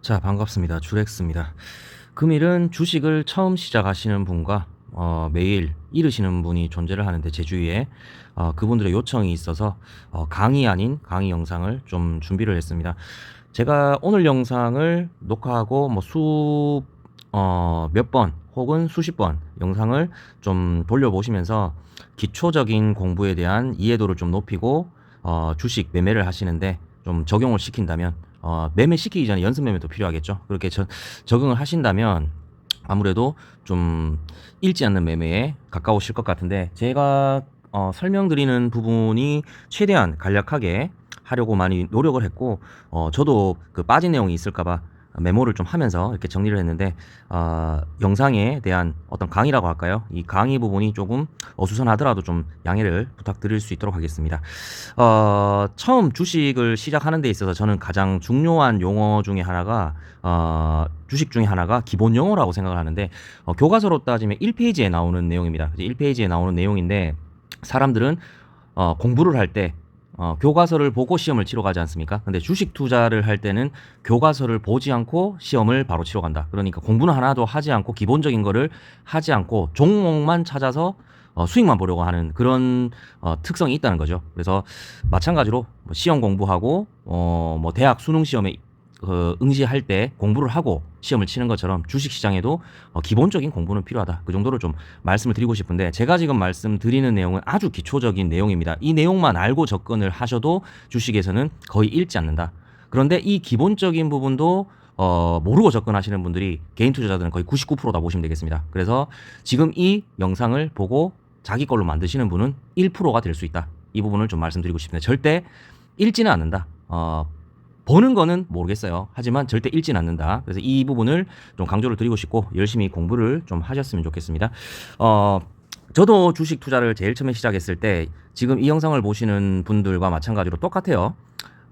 자, 반갑습니다. 주렉스입니다. 금일은 주식을 처음 시작하시는 분과 매일 잃으시는 분이 존재를 하는데 제 주위에 그분들의 요청이 있어서 강의 아닌 강의 영상을 좀 준비를 했습니다. 제가 오늘 영상을 녹화하고 몇 번 혹은 수십 번 영상을 좀 돌려보시면서 기초적인 공부에 대한 이해도를 좀 높이고 주식 매매를 하시는데 좀 적용을 시킨다면 매매 시키기 전에 연습 매매도 필요하겠죠. 그렇게 적응을 하신다면 아무래도 좀 읽지 않는 매매에 가까우실 것 같은데 제가 설명드리는 부분이 최대한 간략하게 하려고 많이 노력을 했고 저도 그 빠진 내용이 있을까봐 메모를 좀 하면서 이렇게 정리를 했는데 영상에 대한 어떤 강의라고 할까요? 이 강의 부분이 조금 어수선하더라도 좀 양해를 부탁드릴 수 있도록 하겠습니다. 처음 주식을 시작하는 데 있어서 저는 가장 중요한 용어 중에 하나가 주식 중에 하나가 기본 용어라고 생각을 하는데 교과서로 따지면 1페이지에 나오는 내용입니다. 1페이지에 나오는 내용인데 사람들은 공부를 할 때 교과서를 보고 시험을 치러 가지 않습니까? 근데 주식 투자를 할 때는 교과서를 보지 않고 시험을 바로 치러 간다. 그러니까 공부는 하나도 하지 않고 기본적인 거를 하지 않고 종목만 찾아서 수익만 보려고 하는 그런 특성이 있다는 거죠. 그래서 마찬가지로 뭐 시험 공부하고 뭐 대학 수능 시험에 응시할 때 공부를 하고 시험을 치는 것처럼 주식시장에도 기본적인 공부는 필요하다. 그 정도로 좀 말씀을 드리고 싶은데 제가 지금 말씀드리는 내용은 아주 기초적인 내용입니다. 이 내용만 알고 접근을 하셔도 주식에서는 거의 잃지 않는다. 그런데 이 기본적인 부분도 모르고 접근하시는 분들이 개인 투자자들은 거의 99%다 보시면 되겠습니다. 그래서 지금 이 영상을 보고 자기 걸로 만드시는 분은 1%가 될 수 있다. 이 부분을 좀 말씀드리고 싶습니다. 절대 읽지는 않는다. 보는 거는 모르겠어요. 하지만 절대 읽지는 않는다. 그래서 이 부분을 좀 강조를 드리고 싶고 열심히 공부를 좀 하셨으면 좋겠습니다. 저도 주식 투자를 제일 처음에 시작했을 때 지금 이 영상을 보시는 분들과 마찬가지로 똑같아요.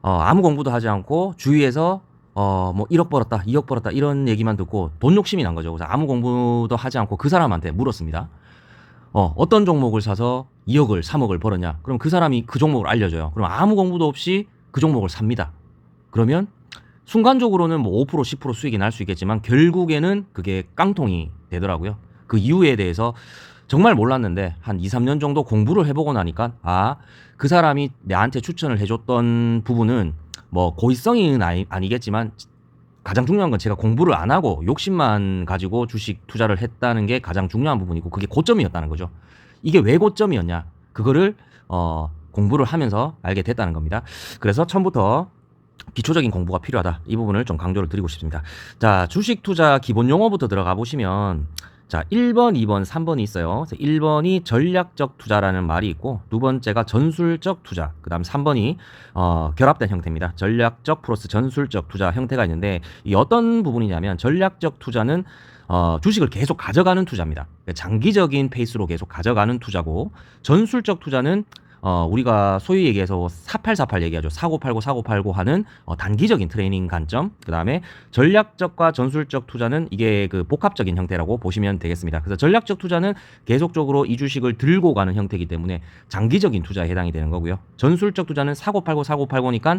아무 공부도 하지 않고 주위에서 뭐 1억 벌었다, 2억 벌었다 이런 얘기만 듣고 돈 욕심이 난 거죠. 그래서 아무 공부도 하지 않고 그 사람한테 물었습니다. 어떤 종목을 사서 2억을, 3억을 벌었냐? 그럼 그 사람이 그 종목을 알려줘요. 그럼 아무 공부도 없이 그 종목을 삽니다. 그러면 순간적으로는 뭐 5%, 10% 수익이 날 수 있겠지만 결국에는 그게 깡통이 되더라고요. 그 이유에 대해서 정말 몰랐는데 한 2, 3년 정도 공부를 해보고 나니까 그 사람이 나한테 추천을 해줬던 부분은 뭐 고의성은 아니겠지만 가장 중요한 건 제가 공부를 안 하고 욕심만 가지고 주식 투자를 했다는 게 가장 중요한 부분이고 그게 고점이었다는 거죠. 이게 왜 고점이었냐? 그거를 공부를 하면서 알게 됐다는 겁니다. 그래서 처음부터 기초적인 공부가 필요하다. 이 부분을 좀 강조를 드리고 싶습니다. 자, 주식 투자 기본 용어부터 들어가 보시면 자, 1번, 2번, 3번이 있어요. 1번이 전략적 투자라는 말이 있고 두 번째가 전술적 투자, 그다음 3번이 결합된 형태입니다. 전략적 플러스 전술적 투자 형태가 있는데 이 어떤 부분이냐면 전략적 투자는 주식을 계속 가져가는 투자입니다. 장기적인 페이스로 계속 가져가는 투자고 전술적 투자는 우리가 소위 얘기해서 4848 얘기하죠. 사고 팔고 하는 단기적인 트레이닝 관점. 그 다음에 전략적과 전술적 투자는 이게 그 복합적인 형태라고 보시면 되겠습니다. 그래서 전략적 투자는 계속적으로 이 주식을 들고 가는 형태이기 때문에 장기적인 투자에 해당이 되는 거고요. 전술적 투자는 사고 팔고니까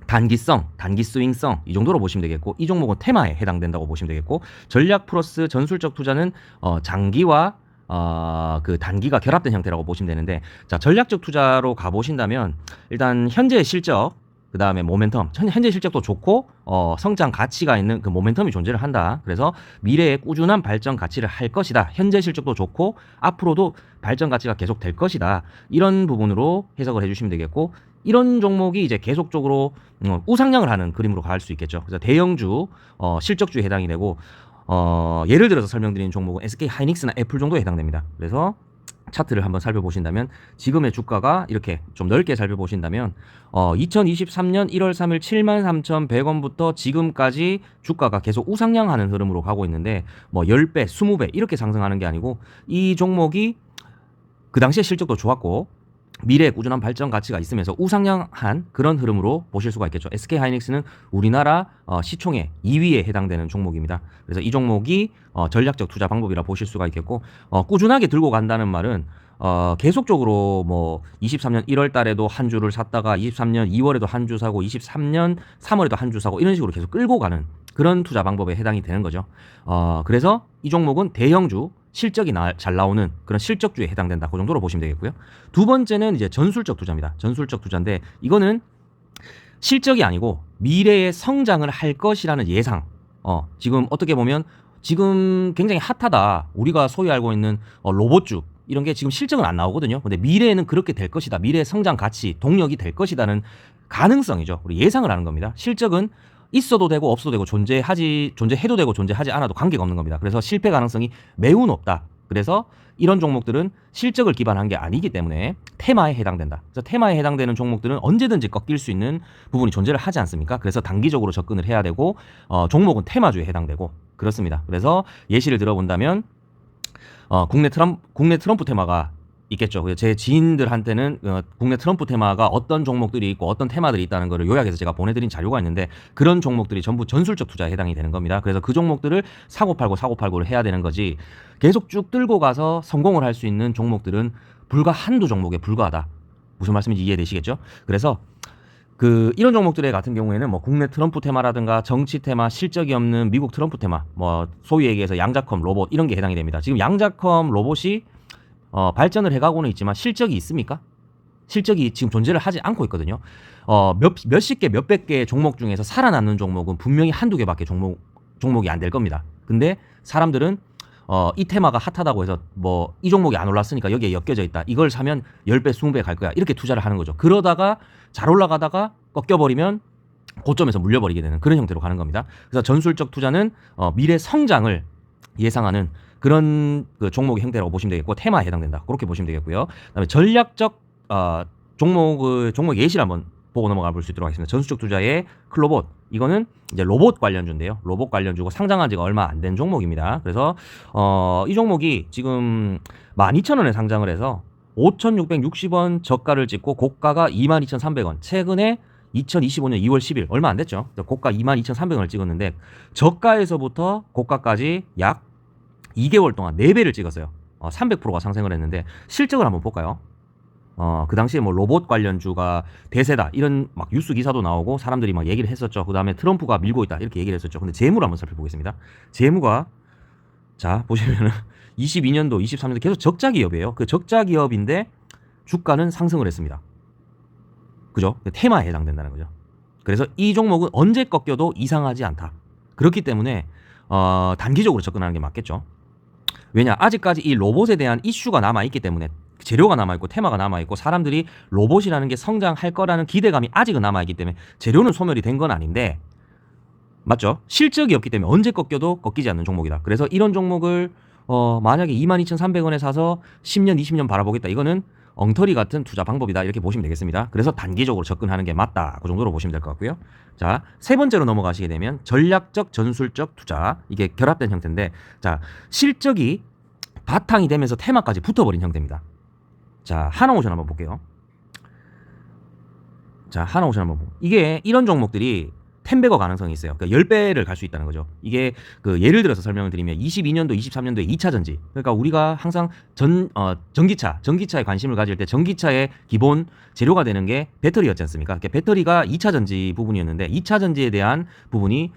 단기성, 단기 스윙성 이 정도로 보시면 되겠고 이 종목은 테마에 해당된다고 보시면 되겠고 전략 플러스 전술적 투자는 장기와 그 단기가 결합된 형태라고 보시면 되는데 자 전략적 투자로 가보신다면 일단 현재 실적 그 다음에 모멘텀 현재 실적도 좋고 성장 가치가 있는 그 모멘텀이 존재를 한다. 그래서 미래에 꾸준한 발전 가치를 할 것이다. 현재 실적도 좋고 앞으로도 발전 가치가 계속 될 것이다. 이런 부분으로 해석을 해주시면 되겠고 이런 종목이 이제 계속적으로 우상향을 하는 그림으로 갈 수 있겠죠. 그래서 대형주 실적주에 해당이 되고 예를 들어서 설명드리는 종목은 SK 하이닉스나 애플 정도에 해당됩니다. 그래서 차트를 한번 살펴보신다면 지금의 주가가 이렇게 좀 넓게 살펴보신다면 2023년 1월 3일 73,100원부터 지금까지 주가가 계속 우상향하는 흐름으로 가고 있는데 뭐 10배, 20배 이렇게 상승하는 게 아니고 이 종목이 그 당시에 실적도 좋았고 미래에 꾸준한 발전 가치가 있으면서 우상향한 그런 흐름으로 보실 수가 있겠죠. SK 하이닉스는 우리나라 시총의 2위에 해당되는 종목입니다. 그래서 이 종목이 전략적 투자 방법이라 보실 수가 있겠고 꾸준하게 들고 간다는 말은 계속적으로 뭐 23년 1월 달에도 한 주를 샀다가 23년 2월에도 한 주 사고 23년 3월에도 한 주 사고 이런 식으로 계속 끌고 가는 그런 투자 방법에 해당이 되는 거죠. 그래서 이 종목은 대형주 실적이 잘 나오는 그런 실적주에 해당된다. 그 정도로 보시면 되겠고요. 두 번째는 이제 전술적 투자입니다. 전술적 투자인데 이거는 실적이 아니고 미래의 성장을 할 것이라는 예상. 지금 어떻게 보면 지금 굉장히 핫하다. 우리가 소위 알고 있는 로봇주 이런 게 지금 실적은 안 나오거든요. 근데 미래에는 그렇게 될 것이다. 미래의 성장 가치, 동력이 될 것이다는 가능성이죠. 우리 예상을 하는 겁니다. 실적은 있어도 되고 없어도 되고 존재해도 되고 존재하지 않아도 관계가 없는 겁니다. 그래서 실패 가능성이 매우 높다. 그래서 이런 종목들은 실적을 기반한 게 아니기 때문에 테마에 해당된다. 그래서 테마에 해당되는 종목들은 언제든지 꺾일 수 있는 부분이 존재를 하지 않습니까? 그래서 단기적으로 접근을 해야 되고 종목은 테마주에 해당되고 그렇습니다. 그래서 예시를 들어본다면 국내 트럼프 테마가 있겠죠. 제 지인들한테는 국내 트럼프 테마가 어떤 종목들이 있고 어떤 테마들이 있다는 것을 요약해서 제가 보내드린 자료가 있는데 그런 종목들이 전부 전술적 투자에 해당이 되는 겁니다. 그래서 그 종목들을 사고 팔고를 해야 되는 거지 계속 쭉 끌고 가서 성공을 할 수 있는 종목들은 불과 한두 종목에 불과하다. 무슨 말씀인지 이해되시겠죠? 그래서 이런 종목들의 같은 경우에는 뭐 국내 트럼프 테마라든가 정치 테마, 실적이 없는 미국 트럼프 테마, 뭐 소위 얘기해서 양자컴 로봇 이런 게 해당이 됩니다. 지금 양자컴 로봇이 발전을 해가고는 있지만 실적이 있습니까? 실적이 지금 존재를 하지 않고 있거든요. 몇십 개, 몇백 개의 종목 중에서 살아남는 종목은 분명히 한두 개밖에 종목이 안 될 겁니다. 근데 사람들은 이 테마가 핫하다고 해서 뭐 이 종목이 안 올랐으니까 여기에 엮여져 있다. 이걸 사면 10배, 20배 갈 거야. 이렇게 투자를 하는 거죠. 그러다가 잘 올라가다가 꺾여버리면 고점에서 물려버리게 되는 그런 형태로 가는 겁니다. 그래서 전술적 투자는 미래 성장을 예상하는 그런 종목의 형태라고 보시면 되겠고 테마에 해당된다. 그렇게 보시면 되겠고요. 그다음에 전략적 종목 예시를 한번 보고 넘어가 볼 수 있도록 하겠습니다. 전술적 투자의 클로봇 이거는 이제 로봇 관련주인데요. 로봇 관련주고 상장한 지가 얼마 안 된 종목입니다. 그래서 이 종목이 지금 12,000원에 상장을 해서 5,660원 저가를 찍고 고가가 22,300원. 최근에 2025년 2월 10일 얼마 안 됐죠. 고가 22,300원을 찍었는데 저가에서부터 고가까지 약 2개월 동안 4배를 찍었어요. 300%가 상승을 했는데 실적을 한번 볼까요? 그 당시에 뭐 로봇 관련주가 대세다 이런 막 뉴스 기사도 나오고 사람들이 막 얘기를 했었죠. 그 다음에 트럼프가 밀고 있다 이렇게 얘기를 했었죠. 근데 재무를 한번 살펴보겠습니다. 재무가 자 보시면은 22년도, 23년도 계속 적자 기업이에요. 그 적자 기업인데 주가는 상승을 했습니다. 그죠? 테마에 해당된다는 거죠. 그래서 이 종목은 언제 꺾여도 이상하지 않다. 그렇기 때문에 단기적으로 접근하는 게 맞겠죠. 왜냐 아직까지 이 로봇에 대한 이슈가 남아있기 때문에 재료가 남아있고 테마가 남아있고 사람들이 로봇이라는 게 성장할 거라는 기대감이 아직은 남아있기 때문에 재료는 소멸이 된 건 아닌데 맞죠? 실적이 없기 때문에 언제 꺾여도 꺾이지 않는 종목이다. 그래서 이런 종목을 만약에 22,300원에 사서 10년 20년 바라보겠다. 이거는 엉터리 같은 투자 방법이다. 이렇게 보시면 되겠습니다. 그래서 단기적으로 접근하는 게 맞다. 그 정도로 보시면 될 것 같고요. 자, 세 번째로 넘어가시게 되면 전략적 전술적 투자. 이게 결합된 형태인데 자, 실적이 바탕이 되면서 테마까지 붙어버린 형태입니다. 자, 하나오션 한번 볼게요. 자, 하나오션 한번 보고. 이게 이런 종목들이 10배거 가능성이 있어요. 그러니까 10배를 갈 수 있다는 거죠. 이게 예를 들어서 설명을 드리면 22년도, 23년도에 2차 전지. 그러니까 우리가 항상 전기차에 관심을 가질 때 전기차의 기본 재료가 되는 게 배터리였지 않습니까? 그러니까 배터리가 2차 전지 부분이었는데 2차 전지에 대한 부분이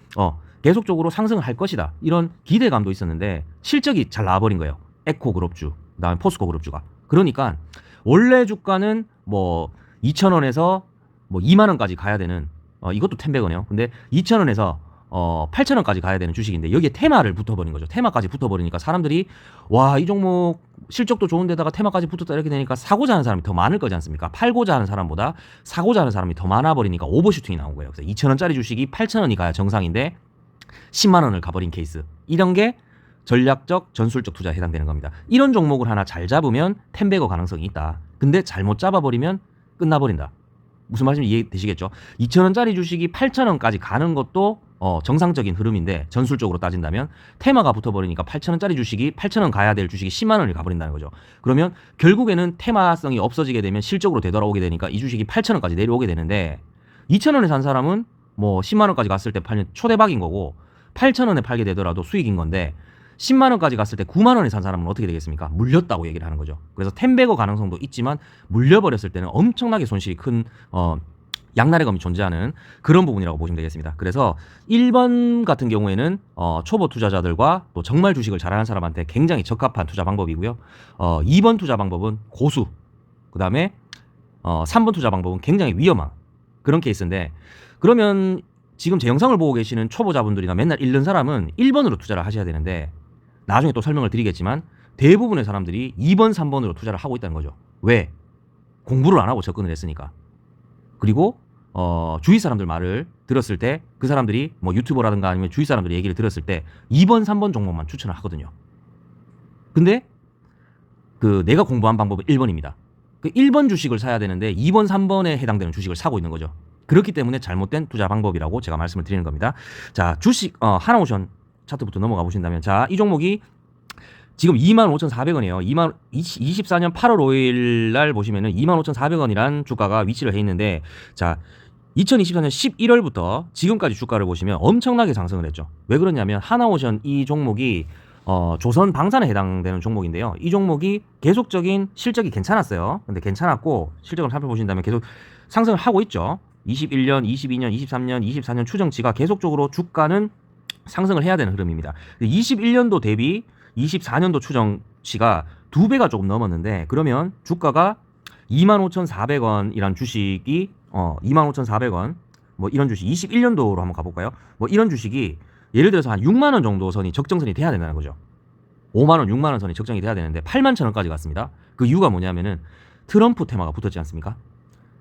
계속적으로 상승을 할 것이다. 이런 기대감도 있었는데 실적이 잘 나와버린 거예요. 에코그룹주, 그다음에 포스코 그룹주가. 그러니까 원래 주가는 뭐 2,000원에서 뭐 2만 원까지 가야 되는 이것도 10배거네요. 근데 2,000원에서 8,000원까지 가야 되는 주식인데 여기에 테마를 붙어버린 거죠. 테마까지 붙어버리니까 사람들이 와, 이 종목 실적도 좋은데다가 테마까지 붙었다 이렇게 되니까 사고자 하는 사람이 더 많을 거지 않습니까? 팔고자 하는 사람보다 사고자 하는 사람이 더 많아버리니까 오버슈팅이 나온 거예요. 그래서 2,000원짜리 주식이 8,000원이 가야 정상인데 10만 원을 가버린 케이스. 이런 게 전략적 전술적 투자에 해당되는 겁니다. 이런 종목을 하나 잘 잡으면 10배거 가능성이 있다. 근데 잘못 잡아버리면 끝나버린다. 무슨 말씀인지 이해되시겠죠? 2,000원짜리 주식이 8,000원까지 가는 것도 정상적인 흐름인데 전술적으로 따진다면 테마가 붙어버리니까 8,000원짜리 주식이 8,000원 가야 될 주식이 10만 원을 가버린다는 거죠. 그러면 결국에는 테마성이 없어지게 되면 실적으로 되돌아오게 되니까 이 주식이 8,000원까지 내려오게 되는데 2,000원에 산 사람은 뭐 10만 원까지 갔을 때 팔면 초대박인 거고 8,000원에 팔게 되더라도 수익인 건데 10만 원까지 갔을 때 9만 원에 산 사람은 어떻게 되겠습니까? 물렸다고 얘기를 하는 거죠. 그래서 텐베거 가능성도 있지만 물려버렸을 때는 엄청나게 손실이 큰 양날의 검이 존재하는 그런 부분이라고 보시면 되겠습니다. 그래서 1번 같은 경우에는 초보 투자자들과 또 정말 주식을 잘하는 사람한테 굉장히 적합한 투자 방법이고요. 2번 투자 방법은 고수, 그 다음에 3번 투자 방법은 굉장히 위험한 그런 케이스인데, 그러면 지금 제 영상을 보고 계시는 초보자분들이나 맨날 잃는 사람은 1번으로 투자를 하셔야 되는데, 나중에 또 설명을 드리겠지만 대부분의 사람들이 2번, 3번으로 투자를 하고 있다는 거죠. 왜? 공부를 안 하고 접근을 했으니까. 그리고 주위 사람들 말을 들었을 때 그 사람들이 뭐 유튜버라든가 아니면 주위 사람들이 얘기를 들었을 때 2번, 3번 종목만 추천을 하거든요. 근데 그 내가 공부한 방법은 1번입니다. 그 1번 주식을 사야 되는데 2번, 3번에 해당되는 주식을 사고 있는 거죠. 그렇기 때문에 잘못된 투자 방법이라고 제가 말씀을 드리는 겁니다. 자, 주식 하나오션 차트부터 넘어가 보신다면, 자, 이 종목이 지금 25,400원이에요. 24년 8월 5일 날 보시면은 25,400원이란 주가가 위치를 해 있는데, 자, 2024년 11월부터 지금까지 주가를 보시면 엄청나게 상승을 했죠. 왜 그러냐면 하나오션 이 종목이 조선 방산에 해당되는 종목인데요. 이 종목이 계속적인 실적이 괜찮았어요. 근데 괜찮았고 실적을 살펴보신다면 계속 상승을 하고 있죠. 21년, 22년, 23년, 24년 추정치가 계속적으로 주가는 상승을 해야 되는 흐름입니다. 21년도 대비 24년도 추정치가 2배가 조금 넘었는데, 그러면 주가가 25,400원이란 주식이 25,400원 뭐 이런 주식 21년도로 한번 가볼까요? 뭐 이런 주식이 예를 들어서 한 6만 원 정도 선이 적정선이 돼야 된다는 거죠. 5만 원, 6만 원 선이 적정이 돼야 되는데 8만 천 원까지 갔습니다. 그 이유가 뭐냐면은 트럼프 테마가 붙었지 않습니까?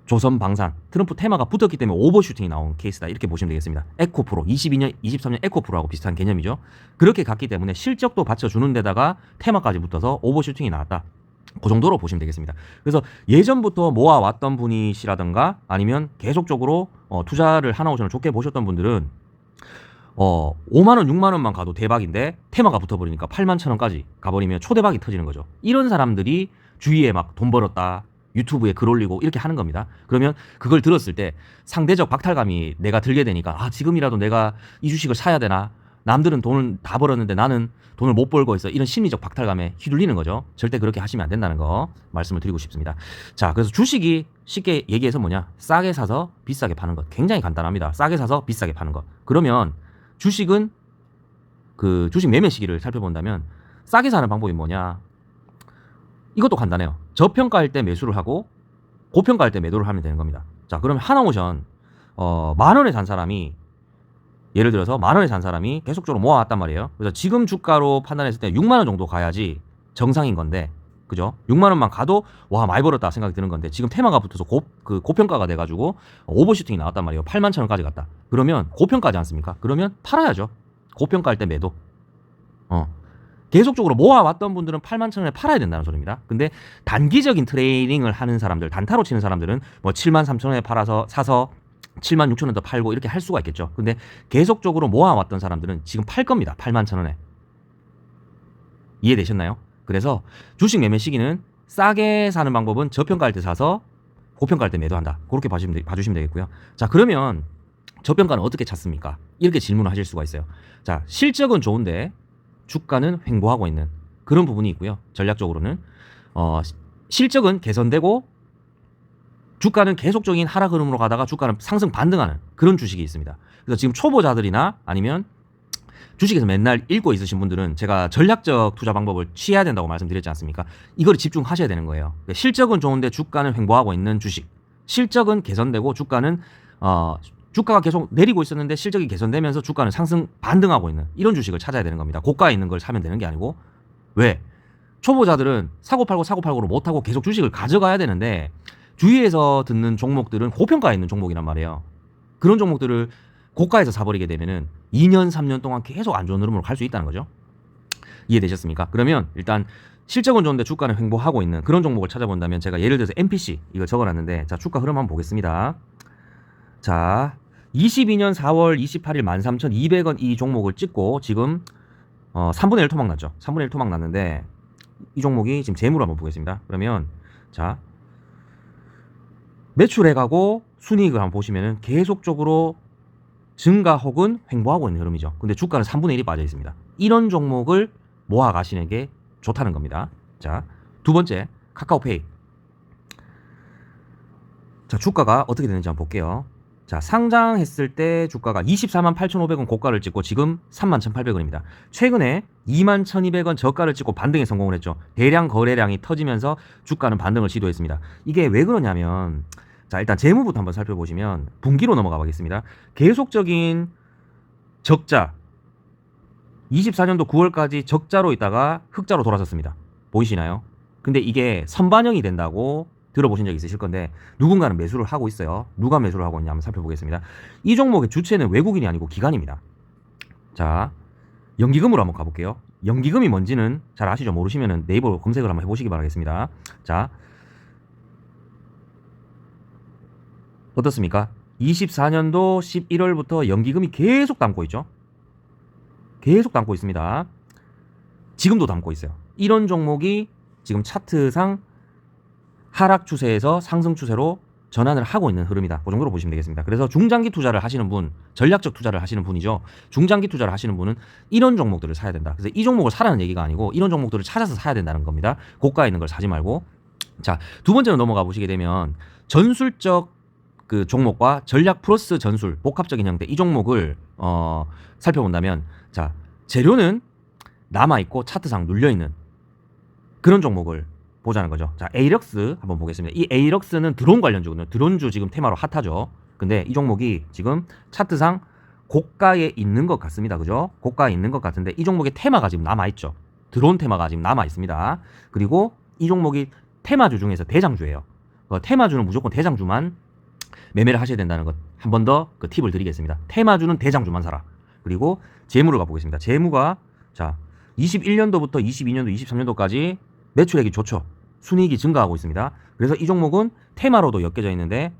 조선 방산, 트럼프 테마가 붙었기 때문에 오버슈팅이 나온 케이스다, 이렇게 보시면 되겠습니다. 에코프로, 22년, 23년 에코프로하고 비슷한 개념이죠. 그렇게 갔기 때문에 실적도 받쳐주는 데다가 테마까지 붙어서 오버슈팅이 나왔다. 그 정도로 보시면 되겠습니다. 그래서 예전부터 모아왔던 분이시라든가 아니면 계속적으로 투자를 하나오션을 좋게 보셨던 분들은 5만원, 6만원만 가도 대박인데 테마가 붙어버리니까 8만 천 원까지 가버리면 초대박이 터지는 거죠. 이런 사람들이 주위에 막 돈 벌었다, 유튜브에 글 올리고 이렇게 하는 겁니다. 그러면 그걸 들었을 때 상대적 박탈감이 내가 들게 되니까, 지금이라도 내가 이 주식을 사야 되나? 남들은 돈을 다 벌었는데 나는 돈을 못 벌고 있어. 이런 심리적 박탈감에 휘둘리는 거죠. 절대 그렇게 하시면 안 된다는 거 말씀을 드리고 싶습니다. 자, 그래서 주식이 쉽게 얘기해서 뭐냐? 싸게 사서 비싸게 파는 것. 굉장히 간단합니다. 싸게 사서 비싸게 파는 것. 그러면 주식은 그 주식 매매 시기를 살펴본다면 싸게 사는 방법이 뭐냐? 이것도 간단해요. 저평가할 때 매수를 하고 고평가할 때 매도를 하면 되는 겁니다. 자, 그러면 하나오션 10,000원에 산 사람이, 예를 들어서 10,000원에 산 사람이 계속적으로 모아왔단 말이에요. 그래서 지금 주가로 판단했을 때 6만 원 정도 가야지 정상인 건데, 그죠? 6만 원만 가도 와, 많이 벌었다 생각이 드는 건데, 지금 테마가 붙어서 고평가가 돼가지고 오버슈팅이 나왔단 말이에요. 8만 천 원까지 갔다. 그러면 고평가지 않습니까? 그러면 팔아야죠. 고평가할 때 매도. 계속적으로 모아왔던 분들은 8만 천 원에 팔아야 된다는 소리입니다. 근데 단기적인 트레이딩을 하는 사람들, 단타로 치는 사람들은 뭐 7만 3천 원에 사서 7만 6천 원 더 팔고 이렇게 할 수가 있겠죠. 근데 계속적으로 모아왔던 사람들은 지금 팔 겁니다. 8만 천 원에. 이해되셨나요? 그래서 주식 매매 시기는 싸게 사는 방법은 저평가할 때 사서 고평가할 때 매도한다. 그렇게 봐주시면 되겠고요. 자, 그러면 저평가는 어떻게 찾습니까? 이렇게 질문을 하실 수가 있어요. 자, 실적은 좋은데 주가는 횡보하고 있는 그런 부분이 있고요. 전략적으로는 실적은 개선되고 주가는 계속적인 하락 흐름으로 가다가 주가는 상승 반등하는 그런 주식이 있습니다. 그래서 지금 초보자들이나 아니면 주식에서 맨날 읽고 있으신 분들은 제가 전략적 투자 방법을 취해야 된다고 말씀드렸지 않습니까? 이걸 집중하셔야 되는 거예요. 실적은 좋은데 주가는 횡보하고 있는 주식, 실적은 개선되고 주가가 계속 내리고 있었는데 실적이 개선되면서 주가는 상승 반등하고 있는 이런 주식을 찾아야 되는 겁니다. 고가에 있는 걸 사면 되는 게 아니고. 왜? 초보자들은 사고 팔고를 못하고 계속 주식을 가져가야 되는데, 주위에서 듣는 종목들은 고평가에 있는 종목이란 말이에요. 그런 종목들을 고가에서 사버리게 되면은 2년, 3년 동안 계속 안 좋은 흐름으로 갈 수 있다는 거죠. 이해되셨습니까? 그러면 일단 실적은 좋은데 주가는 횡보하고 있는 그런 종목을 찾아본다면, 제가 예를 들어서 MPC 이걸 적어놨는데, 자, 주가 흐름 한번 보겠습니다. 자, 22년 4월 28일 13,200원 이 종목을 찍고 지금 3분의 1 토막 났죠. 3분의 1 토막 났는데 이 종목이 지금 재무를 한번 보겠습니다. 그러면 자, 매출액하고 순이익을 한번 보시면은 계속적으로 증가 혹은 횡보하고 있는 흐름이죠. 근데 주가는 3분의 1이 빠져 있습니다. 이런 종목을 모아 가시는 게 좋다는 겁니다. 자, 두 번째, 카카오페이. 자, 주가가 어떻게 되는지 한번 볼게요. 자, 상장했을 때 주가가 248,500원 고가를 찍고 지금 31,800원입니다. 최근에 21,200원 저가를 찍고 반등에 성공을 했죠. 대량 거래량이 터지면서 주가는 반등을 시도했습니다. 이게 왜 그러냐면, 자, 일단 재무부터 한번 살펴보시면 분기로 넘어가 보겠습니다. 계속적인 적자, 24년도 9월까지 적자로 있다가 흑자로 돌아섰습니다. 보이시나요? 근데 이게 선반영이 된다고 들어보신 적 있으실 건데, 누군가는 매수를 하고 있어요. 누가 매수를 하고 있냐 한번 살펴보겠습니다. 이 종목의 주체는 외국인이 아니고 기관입니다. 자, 연기금으로 한번 가볼게요. 연기금이 뭔지는 잘 아시죠? 모르시면 네이버로 검색을 한번 해보시기 바라겠습니다. 자, 어떻습니까? 24년도 11월부터 연기금이 계속 담고 있죠. 계속 담고 있습니다. 지금도 담고 있어요. 이런 종목이 지금 차트상 하락 추세에서 상승 추세로 전환을 하고 있는 흐름이다. 그 정도로 보시면 되겠습니다. 그래서 중장기 투자를 하시는 분, 전략적 투자를 하시는 분이죠. 중장기 투자를 하시는 분은 이런 종목들을 사야 된다. 그래서 이 종목을 사라는 얘기가 아니고 이런 종목들을 찾아서 사야 된다는 겁니다. 고가에 있는 걸 사지 말고. 자, 두 번째로 넘어가 보시게 되면 전술적 그 종목과 전략 플러스 전술, 복합적인 형태, 이 종목을 살펴본다면, 자, 재료는 남아있고 차트상 눌려있는 그런 종목을 보자는 거죠. 자, 에이럭스 한번 보겠습니다. 이 에이럭스는 드론 관련주거든요. 드론주 지금 테마로 핫하죠. 근데 이 종목이 지금 차트상 고가에 있는 것 같습니다. 그죠? 고가에 있는 것 같은데 이 종목의 테마가 지금 남아있죠. 드론 테마가 지금 남아있습니다. 그리고 이 종목이 테마주 중에서 대장주예요. 테마주는 무조건 대장주만 매매를 하셔야 된다는 것 한 번 더 그 팁을 드리겠습니다. 테마주는 대장주만 사라. 그리고 재무를 가보겠습니다. 재무가, 자, 21년도부터 22년도, 23년도까지 매출액이 좋죠. 순이익이 증가하고 있습니다. 그래서 이 종목은 테마로도 엮여져 있는데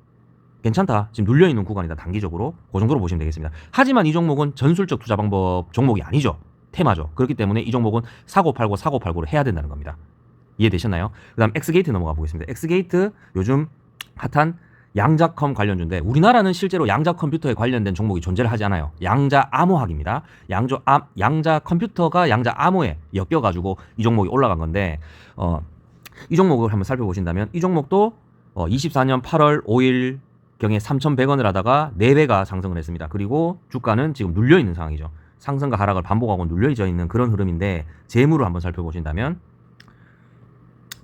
괜찮다. 지금 눌려있는 구간이다. 단기적으로. 그 정도로 보시면 되겠습니다. 하지만 이 종목은 전술적 투자 방법 종목이 아니죠. 테마죠. 그렇기 때문에 이 종목은 사고 팔고를 해야 된다는 겁니다. 이해되셨나요? 그 다음 엑스게이트 넘어가 보겠습니다. 엑스게이트 요즘 핫한 양자컴 관련주인데, 우리나라는 실제로 양자 컴퓨터에 관련된 종목이 존재를 하지 않아요. 양자 암호학입니다. 양자 컴퓨터가 양자 암호에 엮여가지고 이 종목이 올라간 건데, 이 종목을 한번 살펴보신다면 이 종목도 24년 8월 5일 경에 3,100원을 하다가 4배가 상승을 했습니다. 그리고 주가는 지금 눌려있는 상황이죠. 상승과 하락을 반복하고 눌려져 있는 그런 흐름인데, 재무를 한번 살펴보신다면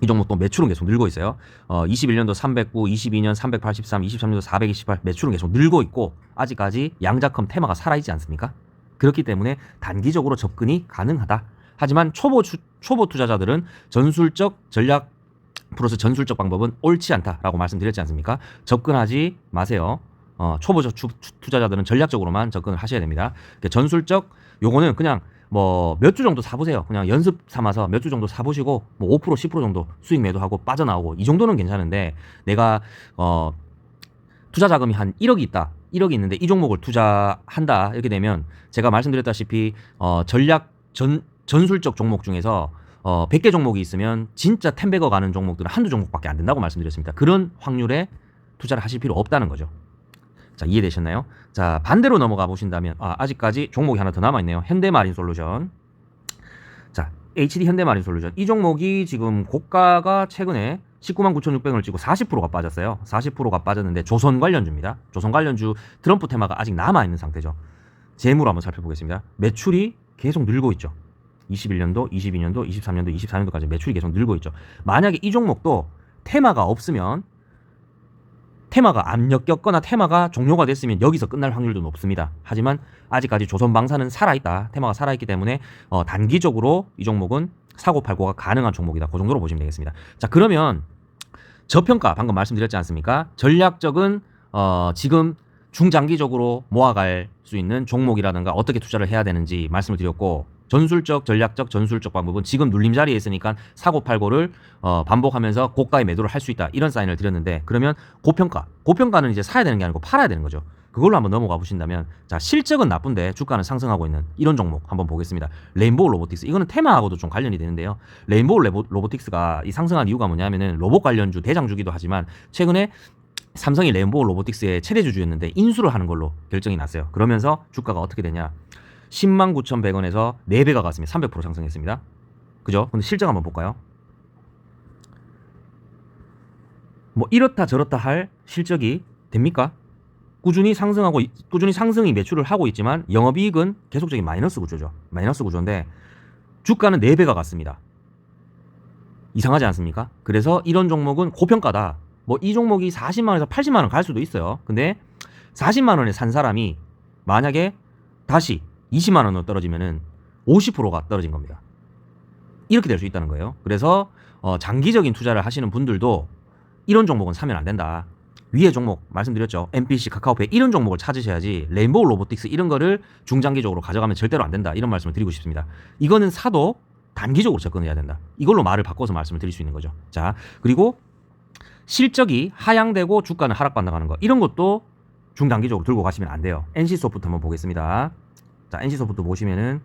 이 종목도 매출은 계속 늘고 있어요. 21년도 309, 22년 383, 23년도 428 매출은 계속 늘고 있고 아직까지 양자컴 테마가 살아있지 않습니까? 그렇기 때문에 단기적으로 접근이 가능하다. 하지만 초보 투자자들은 전술적 전략 플러스 전술적 방법은 옳지 않다라고 말씀드렸지 않습니까? 접근하지 마세요. 초보 투자자들은 전략적으로만 접근을 하셔야 됩니다. 전술적 요거는 그냥 뭐 몇 주 정도 사보세요. 그냥 연습 삼아서 몇 주 정도 사보시고 뭐 5% 10% 정도 수익 매도하고 빠져나오고 이 정도는 괜찮은데, 내가 투자 자금이 한 1억이 있다. 1억이 있는데 이 종목을 투자한다. 이렇게 되면 제가 말씀드렸다시피 전술적 종목 중에서 100개 종목이 있으면 진짜 10배가 가는 종목들은 한두 종목밖에 안 된다고 말씀드렸습니다. 그런 확률에 투자를 하실 필요 없다는 거죠. 자, 이해되셨나요? 자, 반대로 넘어가 보신다면 아직까지 종목이 하나 더 남아있네요. 현대마린솔루션. 자, HD 현대마린솔루션. 이 종목이 지금 고가가 최근에 199,600원을 찍고 40%가 빠졌어요. 40%가 빠졌는데 조선 관련주입니다. 조선 관련주 트럼프 테마가 아직 남아있는 상태죠. 재무로 한번 살펴보겠습니다. 매출이 계속 늘고 있죠. 21년도, 22년도, 23년도, 24년도까지 매출이 계속 늘고 있죠. 만약에 이 종목도 테마가 없으면, 테마가 안 엮였거나 테마가 종료가 됐으면 여기서 끝날 확률도 높습니다. 하지만 아직까지 조선방사는 살아있다. 테마가 살아있기 때문에 단기적으로 이 종목은 사고팔고가 가능한 종목이다. 그 정도로 보시면 되겠습니다. 자, 그러면 저평가 방금 말씀드렸지 않습니까? 전략적은 지금 중장기적으로 모아갈 수 있는 종목이라든가 어떻게 투자를 해야 되는지 말씀을 드렸고, 전술적, 전략적, 전술적 방법은 지금 눌림 자리에 있으니까 사고팔고를 반복하면서 고가에 매도를 할 수 있다. 이런 사인을 드렸는데, 그러면 고평가는 이제 사야 되는 게 아니고 팔아야 되는 거죠. 그걸로 한번 넘어가 보신다면, 자, 실적은 나쁜데 주가는 상승하고 있는 이런 종목 한번 보겠습니다. 레인보우 로보틱스. 이거는 테마하고도 좀 관련이 되는데요. 레인보우 로보틱스가 이 상승한 이유가 뭐냐면은 로봇 관련주 대장주기도 하지만 최근에 삼성이 레인보우 로보틱스의 최대 주주였는데 인수를 하는 걸로 결정이 났어요. 그러면서 주가가 어떻게 되냐? 109,100원에서 4배가 갔습니다. 300% 상승했습니다. 그죠? 근데 실적 한번 볼까요? 뭐 이렇다 저렇다 할 실적이 됩니까? 꾸준히 상승이 매출을 하고 있지만 영업이익은 계속적인 마이너스 구조죠. 마이너스 구조인데 주가는 4배가 갔습니다. 이상하지 않습니까? 그래서 이런 종목은 고평가다. 뭐 이 종목이 40만 원에서 80만 원 갈 수도 있어요. 근데 40만 원에 산 사람이 만약에 다시 20만 원으로 떨어지면은 50%가 떨어진 겁니다. 이렇게 될 수 있다는 거예요. 그래서 장기적인 투자를 하시는 분들도 이런 종목은 사면 안 된다. 위에 종목 말씀드렸죠. MPC, 카카오페이 이런 종목을 찾으셔야지 레인보우 로보틱스 이런 거를 중장기적으로 가져가면 절대로 안 된다. 이런 말씀을 드리고 싶습니다. 이거는 사도 단기적으로 접근해야 된다. 이걸로 말을 바꿔서 말씀을 드릴 수 있는 거죠. 자, 그리고 실적이 하향되고 주가는 하락반등하는 거 이런 것도 중단기적으로 들고 가시면 안 돼요. NC소프트 한번 보겠습니다. 자, NC소프트 보시면은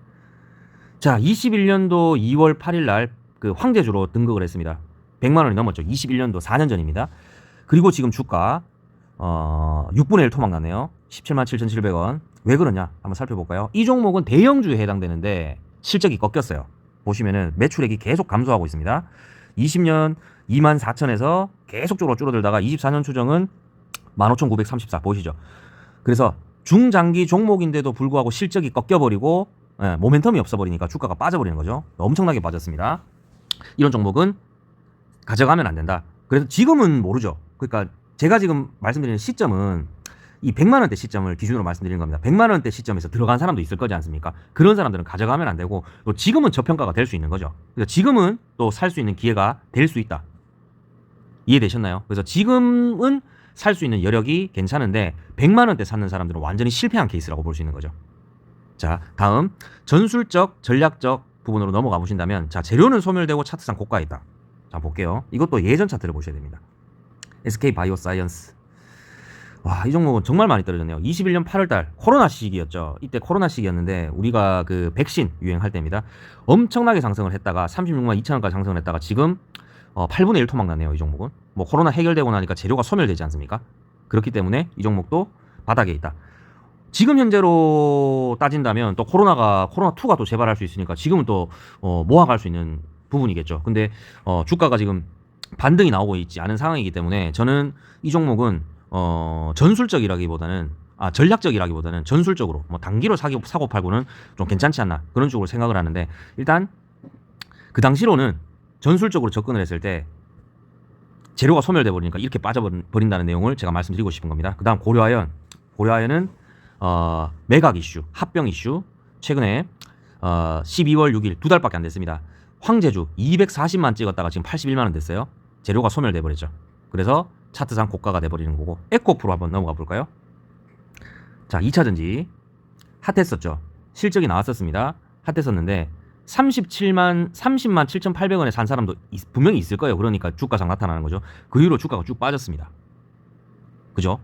자 21년도 2월 8일 날 그 황제주로 등극을 했습니다. 100만 원이 넘었죠. 21년도 4년 전입니다. 그리고 지금 주가 6분의 1 토막 났네요. 177,700원. 왜 그러냐? 한번 살펴볼까요? 이 종목은 대형주에 해당되는데 실적이 꺾였어요. 보시면은 매출액이 계속 감소하고 있습니다. 20년 24,000에서 계속적으로 줄어들다가 24년 추정은 15,934 보이시죠? 그래서 중장기 종목인데도 불구하고 실적이 꺾여버리고 모멘텀이 없어버리니까 주가가 빠져버리는 거죠. 엄청나게 빠졌습니다. 이런 종목은 가져가면 안 된다. 그래서 지금은 모르죠. 그러니까 제가 지금 말씀드리는 시점은 이 100만 원대 시점을 기준으로 말씀드리는 겁니다. 100만 원대 시점에서 들어간 사람도 있을 거지 않습니까? 그런 사람들은 가져가면 안 되고 또 지금은 저평가가 될 수 있는 거죠. 그러니까 지금은 또 살 수 있는 기회가 될 수 있다. 이해되셨나요? 그래서 지금은 살 수 있는 여력이 괜찮은데 100만 원대 사는 사람들은 완전히 실패한 케이스라고 볼 수 있는 거죠. 자, 다음 전술적, 전략적 부분으로 넘어가 보신다면 자, 재료는 소멸되고 차트상 고가에 있다. 자, 볼게요. 이것도 예전 차트를 보셔야 됩니다. SK 바이오사이언스. 와, 이 종목은 정말 많이 떨어졌네요. 21년 8월달 코로나 시기였죠. 이때 코로나 시기였는데 우리가 그 백신 유행할 때입니다. 엄청나게 상승을 했다가 36만 2천 원까지 상승을 했다가 지금 8분의 1 토막 났네요. 이 종목은. 뭐 코로나 해결되고 나니까 재료가 소멸되지 않습니까? 그렇기 때문에 이 종목도 바닥에 있다. 지금 현재로 따진다면 또 코로나2가 또 재발할 수 있으니까 지금은 또 모아갈 수 있는 부분이겠죠. 근데 주가가 지금 반등이 나오고 있지 않은 상황이기 때문에 저는 이 종목은 전술적이라기보다는 전략적이라기보다는 전술적으로 뭐 단기로 사고 팔고는 좀 괜찮지 않나 그런 쪽으로 생각을 하는데 일단 그 당시로는 전술적으로 접근을 했을 때 재료가 소멸돼 버리니까 이렇게 빠져버린다는 내용을 제가 말씀드리고 싶은 겁니다. 그 다음 고려아연은 매각 이슈, 합병 이슈 최근에 12월 6일 2달밖에 안 됐습니다. 황제주 240만 찍었다가 지금 81만 원 됐어요. 재료가 소멸돼 버렸죠. 그래서 차트상 고가가 돼버리는 거고 에코프로 한번 넘어가 볼까요? 자, 2차전지 핫했었죠. 실적이 나왔었습니다. 핫했었는데 30만 7,800원에 산 사람도 분명히 있을 거예요. 그러니까 주가상 나타나는 거죠. 그 이후로 주가가 쭉 빠졌습니다. 그죠?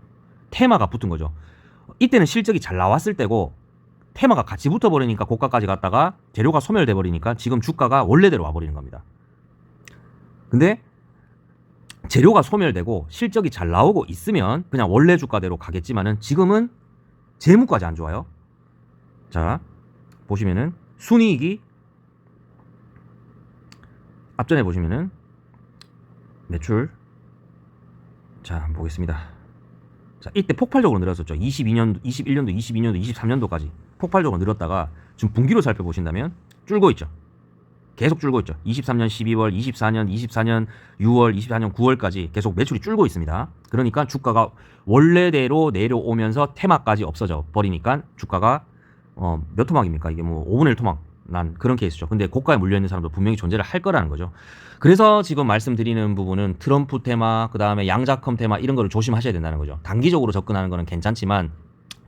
테마가 붙은 거죠. 이때는 실적이 잘 나왔을 때고 테마가 같이 붙어버리니까 고가까지 갔다가 재료가 소멸돼 버리니까 지금 주가가 원래대로 와버리는 겁니다. 근데 재료가 소멸되고 실적이 잘 나오고 있으면 그냥 원래 주가대로 가겠지만은 지금은 재무까지 안 좋아요. 자, 보시면은 순이익이 앞전에 보시면은 매출 자, 한번 보겠습니다. 자, 이때 폭발적으로 늘었었죠. 21년도, 22년도, 23년도까지 폭발적으로 늘었다가 지금 분기로 살펴보신다면 줄고 있죠. 계속 줄고 있죠. 23년 12월, 24년 6월, 24년 9월까지 계속 매출이 줄고 있습니다. 그러니까 주가가 원래대로 내려오면서 테마까지 없어져 버리니까 주가가 몇 토막입니까? 이게 뭐 5분의 1 토막 난 그런 케이스죠. 근데 고가에 물려있는 사람도 분명히 존재를 할 거라는 거죠. 그래서 지금 말씀드리는 부분은 트럼프 테마, 그 다음에 양자컴 테마 이런 거를 조심하셔야 된다는 거죠. 단기적으로 접근하는 거는 괜찮지만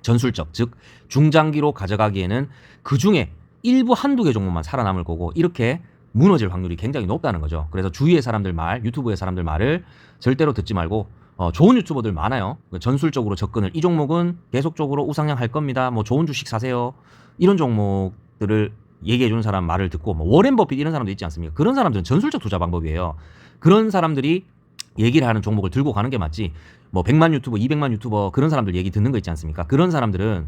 전술적, 즉 중장기로 가져가기에는 그 중에 일부 한두 개 종목만 살아남을 거고 이렇게 무너질 확률이 굉장히 높다는 거죠. 그래서 주위의 사람들 말, 유튜브의 사람들 말을 절대로 듣지 말고 좋은 유튜버들 많아요. 전술적으로 접근을 이 종목은 계속적으로 우상향 할 겁니다. 뭐 좋은 주식 사세요. 이런 종목들을 얘기해 주는 사람 말을 듣고 뭐 워렌 버핏 이런 사람도 있지 않습니까? 그런 사람들은 전술적 투자 방법이에요. 그런 사람들이 얘기를 하는 종목을 들고 가는 게 맞지. 뭐 100만 유튜버, 200만 유튜버 그런 사람들 얘기 듣는 거 있지 않습니까? 그런 사람들은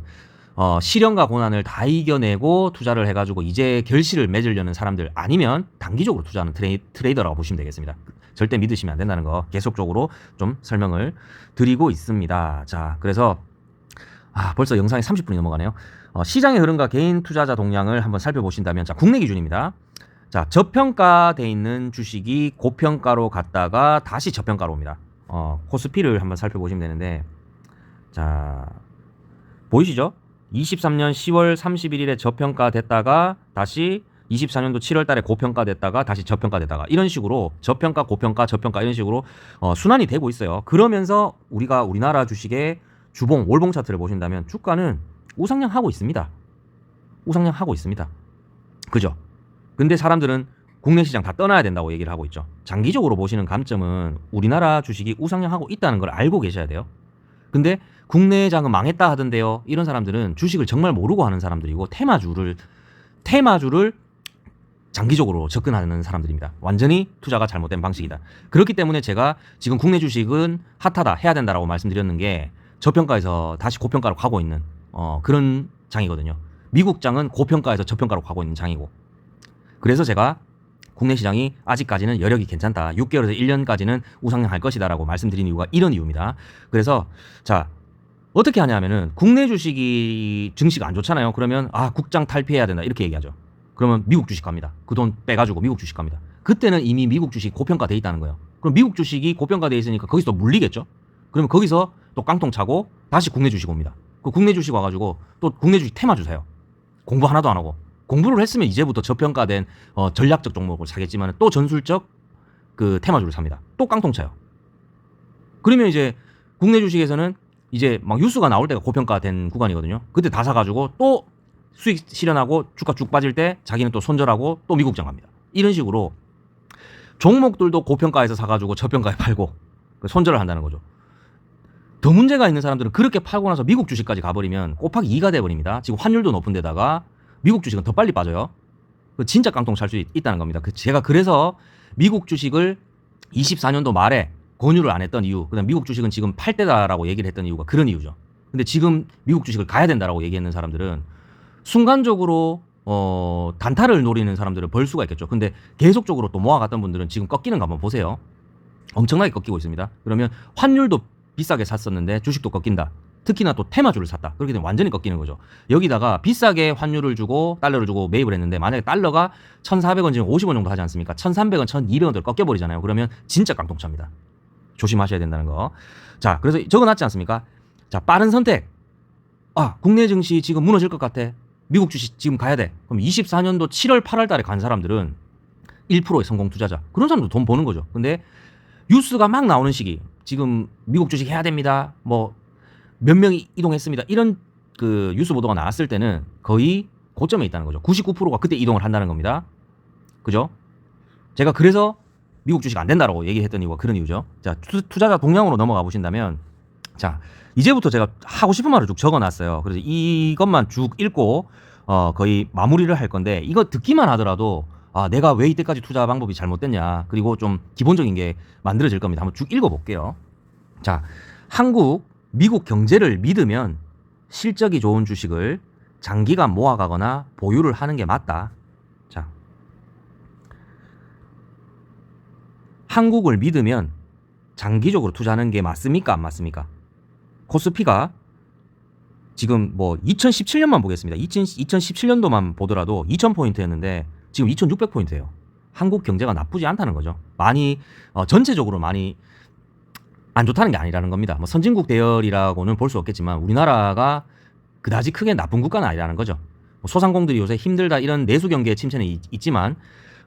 시련과 고난을 다 이겨내고 투자를 해가지고 이제 결실을 맺으려는 사람들, 아니면 단기적으로 투자하는 트레이더라고 보시면 되겠습니다. 절대 믿으시면 안 된다는 거 계속적으로 좀 설명을 드리고 있습니다. 자, 그래서 벌써 영상이 30분이 넘어가네요. 시장의 흐름과 개인 투자자 동향을 한번 살펴보신다면, 자, 국내 기준입니다. 자, 저평가돼 있는 주식이 고평가로 갔다가 다시 저평가로 옵니다. 코스피를 한번 살펴보시면 되는데, 자, 보이시죠? 23년 10월 31일에 저평가됐다가 다시 24년도 7월 달에 고평가됐다가 다시 저평가됐다가, 이런 식으로 저평가, 고평가, 저평가, 이런 식으로 순환이 되고 있어요. 그러면서 우리가 우리나라 주식의 주봉, 월봉 차트를 보신다면 주가는 우상향 하고 있습니다. 우상향 하고 있습니다. 그죠? 근데 사람들은 국내 시장 다 떠나야 된다고 얘기를 하고 있죠. 장기적으로 보시는 감점은 우리나라 주식이 우상향 하고 있다는 걸 알고 계셔야 돼요. 근데 국내장은 망했다 하던데요. 이런 사람들은 주식을 정말 모르고 하는 사람들이고, 테마주를 장기적으로 접근하는 사람들입니다. 완전히 투자가 잘못된 방식이다. 그렇기 때문에 제가 지금 국내 주식은 핫하다, 해야 된다라고 말씀드렸는 게, 저평가에서 다시 고평가로 가고 있는 그런 장이거든요. 미국 장은 고평가에서 저평가로 가고 있는 장이고, 그래서 제가 국내 시장이 아직까지는 여력이 괜찮다, 6개월에서 1년까지는 우상향 할 것이다 라고 말씀드린 이유가 이런 이유입니다. 그래서 자, 어떻게 하냐면은 국내 주식이 증시가 안 좋잖아요. 그러면 국장 탈피해야 된다 이렇게 얘기하죠. 그러면 미국 주식 갑니다. 그 돈 빼가지고 미국 주식 갑니다. 그때는 이미 미국 주식 고평가돼 있다는 거예요. 그럼 미국 주식이 고평가돼 있으니까 거기서 또 물리겠죠. 그러면 거기서 또 깡통 차고 다시 국내 주식 옵니다. 그 국내 주식 와가지고 또 국내 주식 테마주 사요. 공부 하나도 안 하고. 공부를 했으면 이제부터 저평가된 전략적 종목을 사겠지만, 또 전술적 그 테마주를 삽니다. 또 깡통 차요. 그러면 이제 국내 주식에서는 이제 막 뉴스가 나올 때가 고평가된 구간이거든요. 그때 다 사가지고 또 수익 실현하고 주가 쭉 빠질 때 자기는 또 손절하고 또 미국장 갑니다. 이런 식으로 종목들도 고평가에서 사가지고 저평가에 팔고 손절을 한다는 거죠. 더 문제가 있는 사람들은 그렇게 팔고 나서 미국 주식까지 가버리면 곱하기 2가 돼버립니다. 지금 환율도 높은 데다가 미국 주식은 더 빨리 빠져요. 진짜 깡통 찰 수 있다는 겁니다. 제가 그래서 미국 주식을 24년도 말에 권유를 안 했던 이유, 그다음 미국 주식은 지금 팔 때다라고 얘기를 했던 이유가 그런 이유죠. 근데 지금 미국 주식을 가야 된다라고 얘기했는 사람들은 순간적으로 단타를 노리는 사람들은 벌 수가 있겠죠. 근데 계속적으로 또 모아갔던 분들은 지금 꺾이는 거 한번 보세요. 엄청나게 꺾이고 있습니다. 그러면 환율도 비싸게 샀었는데 주식도 꺾인다. 특히나 또 테마주를 샀다. 그렇게 되면 완전히 꺾이는 거죠. 여기다가 비싸게 환율을 주고 달러를 주고 매입을 했는데, 만약에 달러가 1,400원 지금 50원 정도 하지 않습니까? 1,300원, 1,200원들 꺾여버리잖아요. 그러면 진짜 깡통차입니다. 조심하셔야 된다는 거. 자, 그래서 적어놨지 않습니까? 자, 빠른 선택. 국내 증시 지금 무너질 것 같아. 미국 주식 지금 가야 돼. 그럼 24년도 7월, 8월 달에 간 사람들은 1%의 성공 투자자. 그런 사람도 돈 버는 거죠. 근데 뉴스가 막 나오는 시기, 지금 미국 주식 해야 됩니다. 뭐 몇 명이 이동했습니다. 이런 그 뉴스 보도가 나왔을 때는 거의 고점에 있다는 거죠. 99%가 그때 이동을 한다는 겁니다. 그죠? 제가 그래서 미국 주식 안 된다라고 얘기했던 이유가 그런 이유죠. 자, 투자자 동향으로 넘어가 보신다면, 자, 이제부터 제가 하고 싶은 말을 쭉 적어놨어요. 그래서 이것만 쭉 읽고 거의 마무리를 할 건데, 이거 듣기만 하더라도 내가 왜 이때까지 투자 방법이 잘못됐냐, 그리고 좀 기본적인 게 만들어질 겁니다. 한번 쭉 읽어볼게요. 자, 미국 경제를 믿으면 실적이 좋은 주식을 장기간 모아가거나 보유를 하는 게 맞다. 자, 한국을 믿으면 장기적으로 투자하는 게 맞습니까? 안 맞습니까? 코스피가 지금 뭐 2017년만 보겠습니다. 2017년도만 보더라도 2000포인트였는데 지금 2600포인트예요. 한국 경제가 나쁘지 않다는 거죠. 많이 전체적으로 많이 안 좋다는 게 아니라는 겁니다. 뭐 선진국 대열이라고는 볼 수 없겠지만 우리나라가 그다지 크게 나쁜 국가는 아니라는 거죠. 뭐 소상공들이 요새 힘들다 이런 내수 경기의 침체는 있지만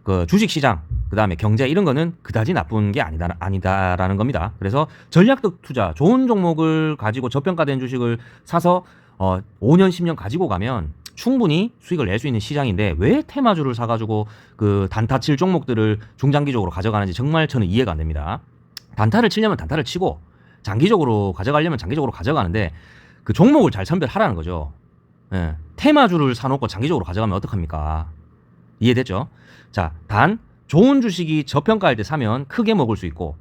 그 주식 시장, 그다음에 경제 이런 거는 그다지 나쁜 게 아니다라는 겁니다. 그래서 전략적 투자, 좋은 종목을 가지고 저평가된 주식을 사서 5년, 10년 가지고 가면 충분히 수익을 낼 수 있는 시장인데, 왜 테마주를 사가지고 그 단타 칠 종목들을 중장기적으로 가져가는지 정말 저는 이해가 안 됩니다. 단타를 치려면 단타를 치고 장기적으로 가져가려면 장기적으로 가져가는데 그 종목을 잘 선별하라는 거죠. 예. 테마주를 사놓고 장기적으로 가져가면 어떡합니까? 이해됐죠? 자, 단 좋은 주식이 저평가할 때 사면 크게 먹을 수 있고,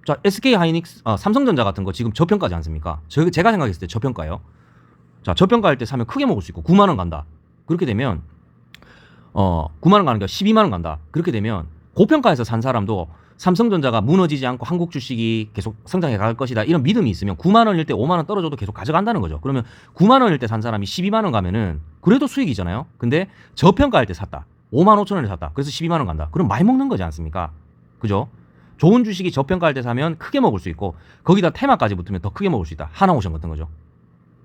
자, SK 하이닉스, 삼성전자 같은 거 지금 저평가지 않습니까? 제가 생각했을 때 저평가예요. 자, 저평가할 때 사면 크게 먹을 수 있고 9만 원 간다. 그렇게 되면 9만 원 가는 게 12만 원 간다. 그렇게 되면 고평가에서 산 사람도 삼성전자가 무너지지 않고 한국 주식이 계속 성장해 갈 것이다. 이런 믿음이 있으면 9만 원일 때 5만 원 떨어져도 계속 가져간다는 거죠. 그러면 9만 원일 때 산 사람이 12만 원 가면은 그래도 수익이잖아요. 근데 저평가할 때 샀다. 5만 5천 원에 샀다. 그래서 12만 원 간다. 그럼 많이 먹는 거지 않습니까? 그죠? 좋은 주식이 저평가할 때 사면 크게 먹을 수 있고 거기다 테마까지 붙으면 더 크게 먹을 수 있다. 하나오션 같은 거죠.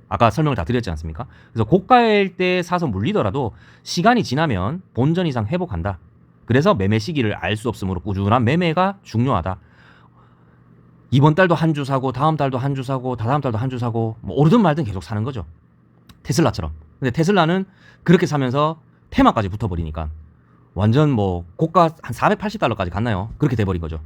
아까 설명을 다 드렸지 않습니까? 그래서 고가일 때 사서 물리더라도 시간이 지나면 본전 이상 회복한다. 그래서 매매 시기를 알 수 없으므로 꾸준한 매매가 중요하다. 이번 달도 한 주 사고 다음 달도 한 주 사고 다다음 달도 한 주 사고 뭐 오르든 말든 계속 사는 거죠. 테슬라처럼. 근데 테슬라는 그렇게 사면서 테마까지 붙어버리니까 완전 뭐 고가 한 480달러까지 갔나요? 그렇게 돼버린 거죠.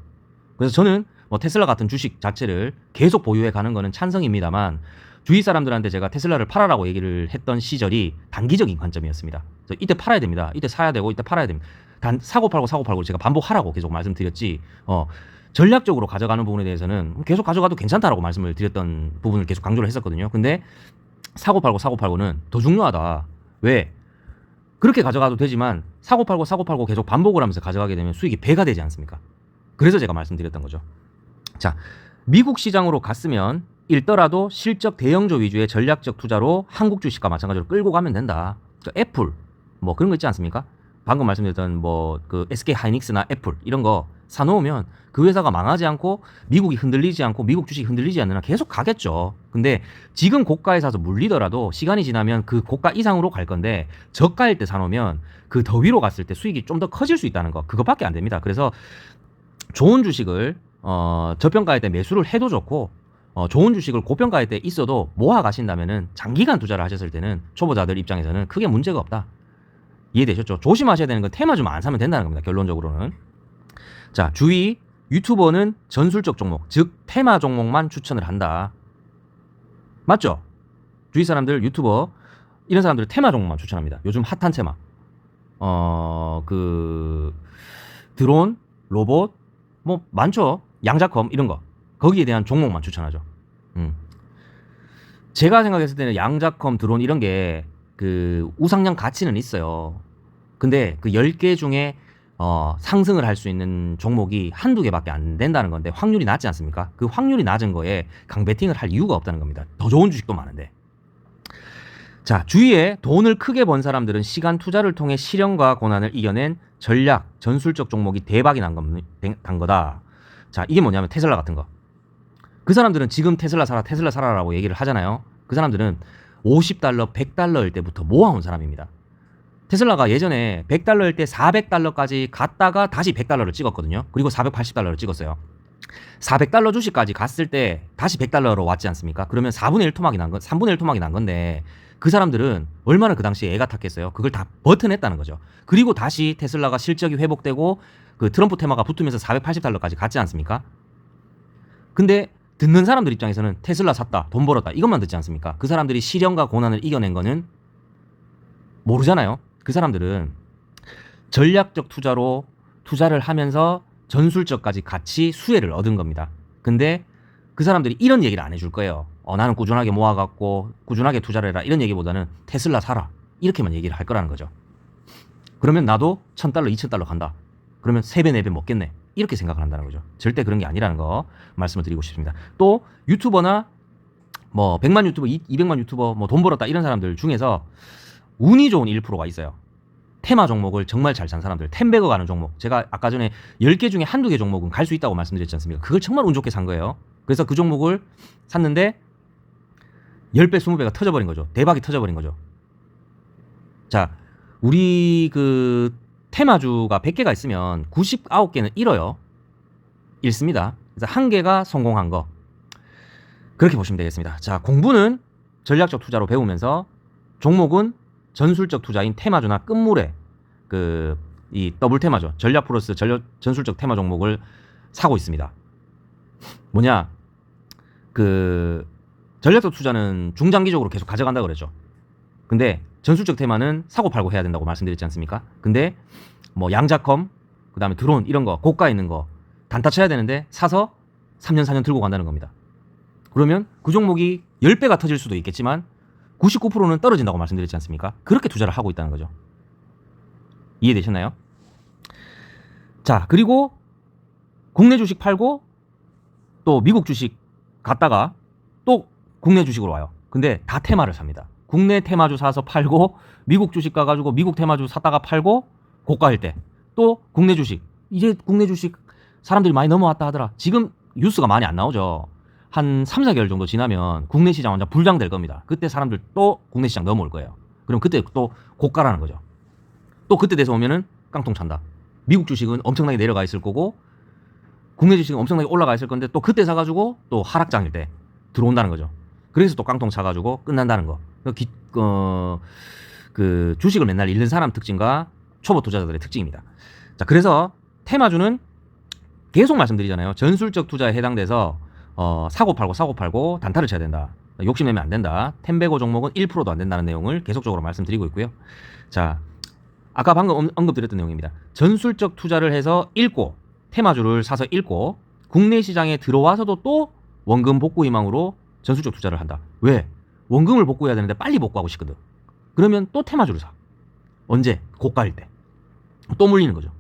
그래서 저는 뭐 테슬라 같은 주식 자체를 계속 보유해 가는 거는 찬성입니다만 주위 사람들한테 제가 테슬라를 팔아라고 얘기를 했던 시절이 단기적인 관점이었습니다. 그래서 이때 팔아야 됩니다. 이때 사야 되고 이때 팔아야 됩니다. 사고 팔고 제가 반복하라고 계속 말씀드렸지. 전략적으로 가져가는 부분에 대해서는 계속 가져가도 괜찮다라고 말씀을 드렸던 부분을 계속 강조를 했었거든요. 근데 사고 팔고는 더 중요하다. 왜? 그렇게 가져가도 되지만 사고 팔고 계속 반복을 하면서 가져가게 되면 수익이 배가 되지 않습니까? 그래서 제가 말씀드렸던 거죠. 자, 미국 시장으로 갔으면 읽더라도 실적 대형주 위주의 전략적 투자로 한국 주식과 마찬가지로 끌고 가면 된다. 애플 뭐 그런 거 있지 않습니까? 방금 말씀드렸던 뭐 그 SK 하이닉스나 애플 이런 거 사놓으면 그 회사가 망하지 않고 미국이 흔들리지 않고 미국 주식이 흔들리지 않는 한 계속 가겠죠. 근데 지금 고가에 사서 물리더라도 시간이 지나면 그 고가 이상으로 갈 건데 저가일 때 사놓으면 그 더 위로 갔을 때 수익이 좀 더 커질 수 있다는 거 그것밖에 안 됩니다. 그래서 좋은 주식을 저평가할 때 매수를 해도 좋고 좋은 주식을 고평가할 때 있어도 모아 가신다면은 장기간 투자를 하셨을 때는 초보자들 입장에서는 크게 문제가 없다. 이해되셨죠? 조심하셔야 되는 건 테마 좀 안 사면 된다는 겁니다. 결론적으로는. 자, 주의 유튜버는 전술적 종목, 즉 테마 종목만 추천을 한다. 맞죠? 주위 사람들 유튜버 이런 사람들 테마 종목만 추천합니다. 요즘 핫한 테마. 그 드론, 로봇 뭐 많죠. 양자컴 이런 거. 거기에 대한 종목만 추천하죠. 제가 생각했을 때는 양자컴, 드론 이런 게 그 우상향 가치는 있어요. 근데 그 10개 중에 상승을 할 수 있는 종목이 한두 개밖에 안 된다는 건데 확률이 낮지 않습니까? 그 확률이 낮은 거에 강배팅을 할 이유가 없다는 겁니다. 더 좋은 주식도 많은데. 자, 주위에 돈을 크게 번 사람들은 시간 투자를 통해 시련과 고난을 이겨낸 전략, 전술적 종목이 대박이 난 거다. 자, 이게 뭐냐면 테슬라 같은 거. 그 사람들은 지금 테슬라 사라라고 얘기를 하잖아요. 그 사람들은 50달러, 100달러일 때부터 모아온 사람입니다. 테슬라가 예전에 100달러일 때 400달러까지 갔다가 다시 100달러를 찍었거든요. 그리고 480달러를 찍었어요. 400달러 주식까지 갔을 때 다시 100달러로 왔지 않습니까? 그러면 4분의 1 토막이 난 건, 3분의 1 토막이 난 건데 그 사람들은 얼마나 그 당시에 애가 탔겠어요? 그걸 다 버텨냈다는 거죠. 그리고 다시 테슬라가 실적이 회복되고 그 트럼프 테마가 붙으면서 480달러까지 갔지 않습니까? 근데 듣는 사람들 입장에서는 테슬라 샀다, 돈 벌었다 이것만 듣지 않습니까? 그 사람들이 시련과 고난을 이겨낸 거는 모르잖아요. 그 사람들은 전략적 투자로 투자를 하면서 전술적까지 같이 수혜를 얻은 겁니다. 근데 그 사람들이 이런 얘기를 안 해줄 거예요. 나는 꾸준하게 모아갖고 꾸준하게 투자를 해라 이런 얘기보다는 테슬라 사라 이렇게만 얘기를 할 거라는 거죠. 그러면 나도 $1000, $2000 간다. 그러면 3배, 4배 먹겠네. 이렇게 생각을 한다는 거죠. 절대 그런 게 아니라는 거 말씀을 드리고 싶습니다. 또 유튜버나 뭐 100만 유튜버, 200만 유튜버 뭐 돈 벌었다 이런 사람들 중에서 운이 좋은 1%가 있어요. 테마 종목을 정말 잘 산 사람들, 텐베거 가는 종목. 제가 아까 전에 10개 중에 한두 개 종목은 갈 수 있다고 말씀드렸지 않습니까? 그걸 정말 운 좋게 산 거예요. 그래서 그 종목을 샀는데 10배, 20배가 터져버린 거죠. 대박이 터져버린 거죠. 자, 우리 그 테마주가 100개가 있으면 99개는 잃어요. 잃습니다. 그래서 1개가 성공한 거. 그렇게 보시면 되겠습니다. 자, 공부는 전략적 투자로 배우면서 종목은 전술적 투자인 테마주나 끝물에 이 더블 테마죠. 전략 플러스 전술적 테마 종목을 사고 있습니다. 뭐냐? 그 전략적 투자는 중장기적으로 계속 가져간다고 그랬죠. 근데 전술적 테마는 사고 팔고 해야 된다고 말씀드렸지 않습니까? 근데 뭐 양자컴, 그다음에 드론 이런 거 고가에 있는 거 단타 쳐야 되는데 사서 3년 4년 들고 간다는 겁니다. 그러면 그 종목이 10배가 터질 수도 있겠지만 99%는 떨어진다고 말씀드렸지 않습니까? 그렇게 투자를 하고 있다는 거죠. 이해되셨나요? 자, 그리고 국내 주식 팔고 또 미국 주식 갔다가 또 국내 주식으로 와요. 근데 다 테마를 삽니다. 국내 테마주 사서 팔고 미국 주식 가가지고 미국 테마주 샀다가 팔고 고가일 때 또 국내 주식, 이제 국내 주식 사람들이 많이 넘어왔다 하더라. 지금 뉴스가 많이 안 나오죠. 한 3, 4개월 정도 지나면 국내 시장 완전 불장될 겁니다. 그때 사람들 또 국내 시장 넘어올 거예요. 그럼 그때 또 고가라는 거죠. 또 그때 돼서 오면은 깡통 찬다. 미국 주식은 엄청나게 내려가 있을 거고 국내 주식은 엄청나게 올라가 있을 건데 또 그때 사가지고 또 하락장일 때 들어온다는 거죠. 그래서 또 깡통 차가지고 끝난다는 거. 그 주식을 맨날 잃는 사람 특징과 초보 투자자들의 특징입니다. 자, 그래서 테마주는 계속 말씀드리잖아요. 전술적 투자에 해당돼서 사고 팔고 단타를 쳐야 된다. 욕심내면 안 된다. 템베고 종목은 1%도 안 된다는 내용을 계속적으로 말씀드리고 있고요. 자, 아까 방금 언급드렸던 내용입니다. 전술적 투자를 해서 읽고 테마주를 사서 읽고 국내 시장에 들어와서도 또 원금 복구 희망으로 전술적 투자를 한다. 왜? 원금을 복구해야 되는데 빨리 복구하고 싶거든. 그러면 또 테마주를 사. 언제? 고가일 때. 또 물리는 거죠.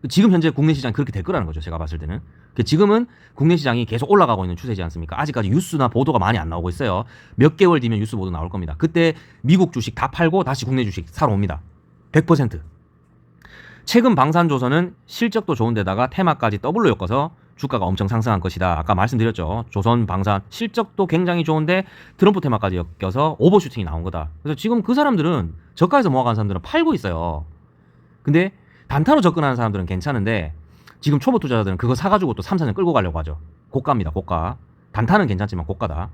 지금 현재 국내 시장이 그렇게 될 거라는 거죠. 제가 봤을 때는. 지금은 국내 시장이 계속 올라가고 있는 추세지 않습니까? 아직까지 뉴스나 보도가 많이 안 나오고 있어요. 몇 개월 뒤면 뉴스 보도 나올 겁니다. 그때 미국 주식 다 팔고 다시 국내 주식 사러 옵니다. 100%. 최근 방산조선은 실적도 좋은데다가 테마까지 더블로 엮어서 주가가 엄청 상승한 것이다. 아까 말씀드렸죠. 조선 방산 실적도 굉장히 좋은데 트럼프 테마까지 엮여서 오버슈팅이 나온 거다. 그래서 지금 그 사람들은 저가에서 모아간 사람들은 팔고 있어요. 근데 단타로 접근하는 사람들은 괜찮은데 지금 초보 투자자들은 그거 사가지고 또 3, 4년 끌고 가려고 하죠. 고가입니다. 고가. 단타는 괜찮지만 고가다.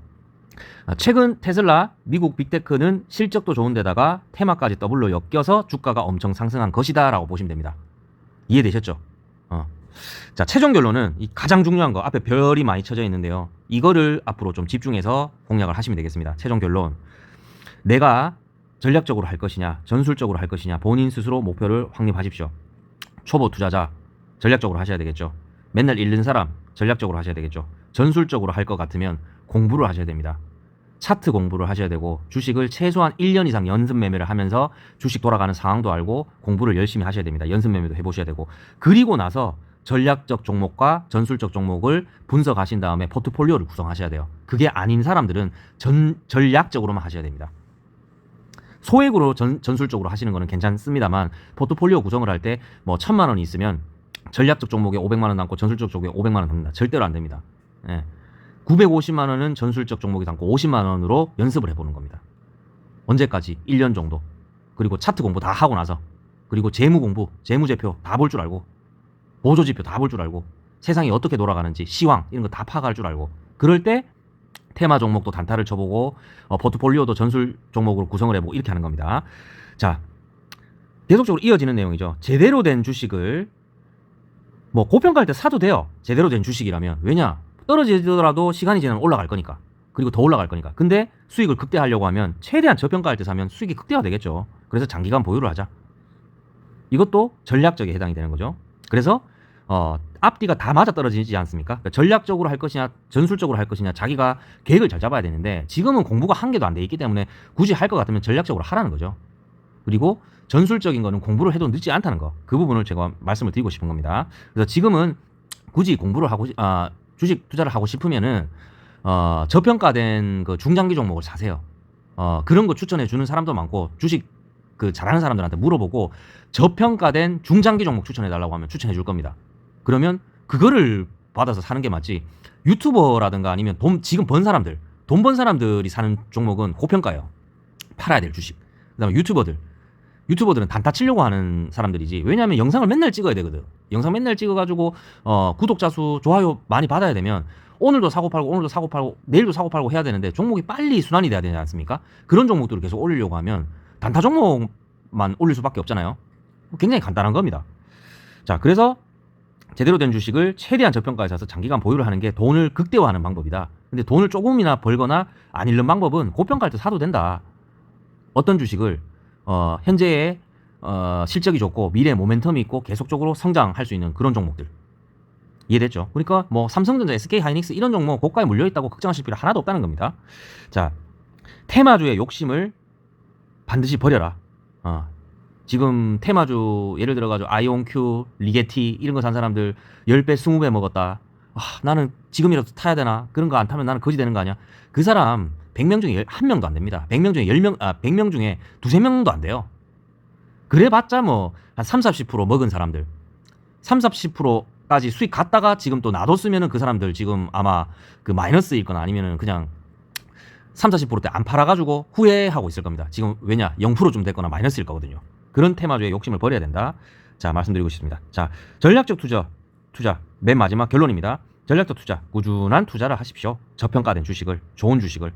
최근 테슬라, 미국 빅테크는 실적도 좋은데다가 테마까지 더블로 엮여서 주가가 엄청 상승한 것이다 라고 보시면 됩니다. 이해되셨죠? 자, 최종 결론은 이 가장 중요한 거 앞에 별이 많이 쳐져 있는데요. 이거를 앞으로 좀 집중해서 공략을 하시면 되겠습니다. 최종 결론. 내가 전략적으로 할 것이냐 전술적으로 할 것이냐 본인 스스로 목표를 확립하십시오. 초보 투자자 전략적으로 하셔야 되겠죠. 맨날 잃는 사람 전략적으로 하셔야 되겠죠. 전술적으로 할 것 같으면 공부를 하셔야 됩니다. 차트 공부를 하셔야 되고 주식을 최소한 1년 이상 연습 매매를 하면서 주식 돌아가는 상황도 알고 공부를 열심히 하셔야 됩니다. 연습 매매도 해보셔야 되고 그리고 나서 전략적 종목과 전술적 종목을 분석하신 다음에 포트폴리오를 구성하셔야 돼요. 그게 아닌 사람들은 전략적으로만 하셔야 됩니다. 소액으로 전술적으로 하시는 거는 괜찮습니다만 포트폴리오 구성을 할 때 뭐 1,000만 원이 있으면 전략적 종목에 500만 원 담고 전술적 종목에 500만 원 담는다. 절대로 안 됩니다. 950만 원은 전술적 종목에 담고 50만 원으로 연습을 해보는 겁니다. 언제까지? 1년 정도. 그리고 차트 공부 다 하고 나서 그리고 재무 공부, 재무제표 다 볼 줄 알고 보조지표 다 볼 줄 알고 세상이 어떻게 돌아가는지 시황 이런 거 다 파악할 줄 알고 그럴 때 테마 종목도 단타를 쳐보고 포트폴리오도 전술 종목으로 구성을 해보고 이렇게 하는 겁니다. 자, 계속적으로 이어지는 내용이죠. 제대로 된 주식을 뭐 고평가할 때 사도 돼요. 제대로 된 주식이라면. 왜냐? 떨어지더라도 시간이 지나면 올라갈 거니까. 그리고 더 올라갈 거니까. 근데 수익을 극대화하려고 하면 최대한 저평가할 때 사면 수익이 극대화 되겠죠. 그래서 장기간 보유를 하자. 이것도 전략적에 해당이 되는 거죠. 그래서 앞뒤가 다 맞아 떨어지지 않습니까? 그러니까 전략적으로 할 것이냐 전술적으로 할 것이냐 자기가 계획을 잘 잡아야 되는데 지금은 공부가 한 개도 안 돼 있기 때문에 굳이 할 것 같으면 전략적으로 하라는 거죠. 그리고 전술적인 거는 공부를 해도 늦지 않다는 거. 그 부분을 제가 말씀을 드리고 싶은 겁니다. 그래서 지금은 굳이 공부를 하고 주식 투자를 하고 싶으면은 저평가된 그 중장기 종목을 사세요. 그런 거 추천해 주는 사람도 많고 주식 그 잘하는 사람들한테 물어보고 저평가된 중장기 종목 추천해 달라고 하면 추천해 줄 겁니다. 그러면 그거를 받아서 사는 게 맞지. 유튜버라든가 아니면 지금 번 사람들, 돈 번 사람들이 사는 종목은 고평가예요. 팔아야 될 주식. 그다음에 유튜버들은 단타 치려고 하는 사람들이지. 왜냐하면 영상을 맨날 찍어야 되거든. 영상 맨날 찍어가지고 구독자 수, 좋아요 많이 받아야 되면 오늘도 사고 팔고 내일도 사고 팔고 해야 되는데 종목이 빨리 순환이 돼야 되지 않습니까? 그런 종목들을 계속 올리려고 하면 단타 종목만 올릴 수밖에 없잖아요. 굉장히 간단한 겁니다. 자, 그래서 제대로 된 주식을 최대한 저평가에 사서 장기간 보유를 하는 게 돈을 극대화하는 방법이다. 근데 돈을 조금이나 벌거나 안 잃는 방법은 고평가할 때 사도 된다. 어떤 주식을 현재의 실적이 좋고 미래에 모멘텀이 있고 계속적으로 성장할 수 있는 그런 종목들. 이해됐죠? 그러니까 뭐 삼성전자, SK하이닉스 이런 종목 고가에 물려있다고 걱정하실 필요 하나도 없다는 겁니다. 자, 테마주의 욕심을 반드시 버려라. 지금 테마주 예를 들어가지고 아이온큐, 리게티 이런 거 산 사람들 10배, 20배 먹었다. 나는 지금이라도 타야 되나? 그런 거 안 타면 나는 거지 되는 거 아니야? 그 사람 100명 중에 1명도 안 됩니다. 100명 중에 100명 중에 2-3명도 안 돼요. 그래봤자 뭐 한 30-40% 먹은 사람들 30-40%까지 수익 갔다가 지금 또 놔뒀으면은 그 사람들 지금 아마 그 마이너스일 거나 아니면은 그냥 30-40%대 안 팔아가지고 후회하고 있을 겁니다. 지금 왜냐 0%좀 됐거나 마이너스일 거거든요. 그런 테마주의 욕심을 버려야 된다. 자, 말씀드리고 싶습니다. 자, 전략적 투자 맨 마지막 결론입니다. 전략적 투자, 꾸준한 투자를 하십시오. 저평가된 주식을, 좋은 주식을.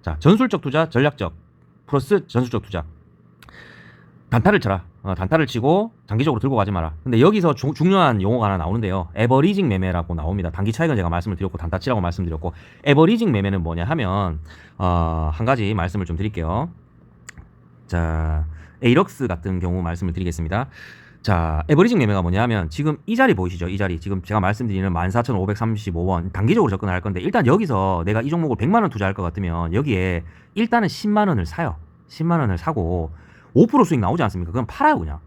자, 전술적 투자, 전략적 플러스 전술적 투자. 단타를 쳐라. 단타를 치고 장기적으로 들고 가지 마라. 근데 여기서 중요한 용어가 하나 나오는데요. 에버리징 매매라고 나옵니다. 단기 차익은 제가 말씀을 드렸고 단타 치라고 말씀드렸고, 에버리징 매매는 뭐냐 하면 한 가지 말씀을 좀 드릴게요. 자, 에이럭스 같은 경우 말씀을 드리겠습니다. 자, 에버리징 매매가 뭐냐 하면 지금 이 자리 보이시죠? 이 자리 지금 제가 말씀드리는 14,535원 단기적으로 접근을 할 건데, 일단 여기서 내가 이 종목을 100만 원 투자할 것 같으면 여기에 일단은 10만 원을 사요. 10만 원을 사고 5% 수익 나오지 않습니까? 그럼 팔아요 그냥.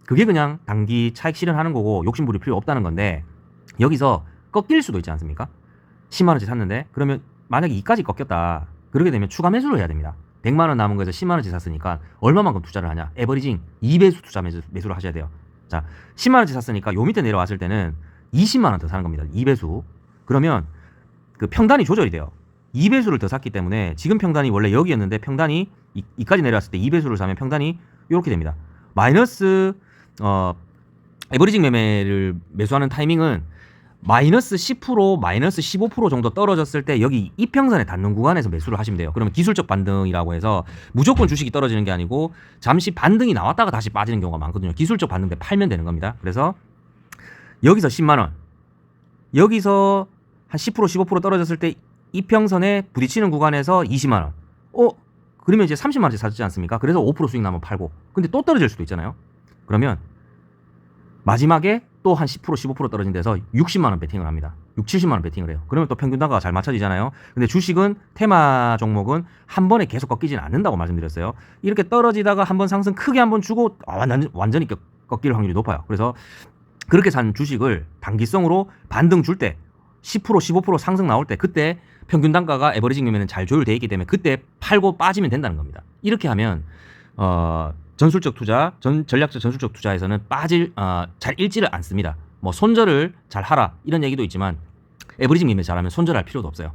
그게 그냥 단기 차익 실현하는 거고 욕심 부릴 필요 없다는 건데, 여기서 꺾일 수도 있지 않습니까? 10만 원치 샀는데 그러면 만약에 2까지 꺾였다. 그렇게 되면 추가 매수를 해야 됩니다. 100만 원 남은 거에서 10만 원치 샀으니까 얼마만큼 투자를 하냐? 에버리징 2배수 투자 매수를 하셔야 돼요. 자, 10만 원치 샀으니까 요 밑에 내려왔을 때는 20만 원 더 사는 겁니다. 2배수. 그러면 그 평단이 조절이 돼요. 2배수를 더 샀기 때문에 지금 평단이 원래 여기였는데 평단이 2까지 내려왔을 때 2배수를 사면 평단이 이렇게 됩니다. 마이너스 에버리징 매매를 매수하는 타이밍은 마이너스 10%, 마이너스 15% 정도 떨어졌을 때 여기 이평선에 닿는 구간에서 매수를 하시면 돼요. 그러면 기술적 반등이라고 해서 무조건 주식이 떨어지는 게 아니고 잠시 반등이 나왔다가 다시 빠지는 경우가 많거든요. 기술적 반등 때 팔면 되는 겁니다. 그래서 여기서 10만 원, 여기서 한 10%, 15% 떨어졌을 때 이평선에 부딪히는 구간에서 20만 원. 그러면 이제 30만 원짜리 사지 않습니까? 그래서 5% 수익 나면 팔고. 근데 또 떨어질 수도 있잖아요. 그러면 마지막에 또 한 10%, 15% 떨어진 데서 60만 원 베팅을 합니다. 70만 원 베팅을 해요. 그러면 또 평균 단가가 잘 맞춰지잖아요. 근데 주식은 테마 종목은 한 번에 계속 꺾이지는 않는다고 말씀드렸어요. 이렇게 떨어지다가 한번 상승 크게 한번 주고 완전히 꺾일 확률이 높아요. 그래서 그렇게 산 주식을 단기성으로 반등 줄 때 10%, 15% 상승 나올 때 그때 평균 단가가 에버리징 매매는 잘 조율되어 있기 때문에 그때 팔고 빠지면 된다는 겁니다. 이렇게 하면 전술적 투자, 전략적 전술적 투자에서는 잘 잃지를 않습니다. 뭐 손절을 잘 하라 이런 얘기도 있지만 에버리징 매매 잘하면 손절할 필요도 없어요.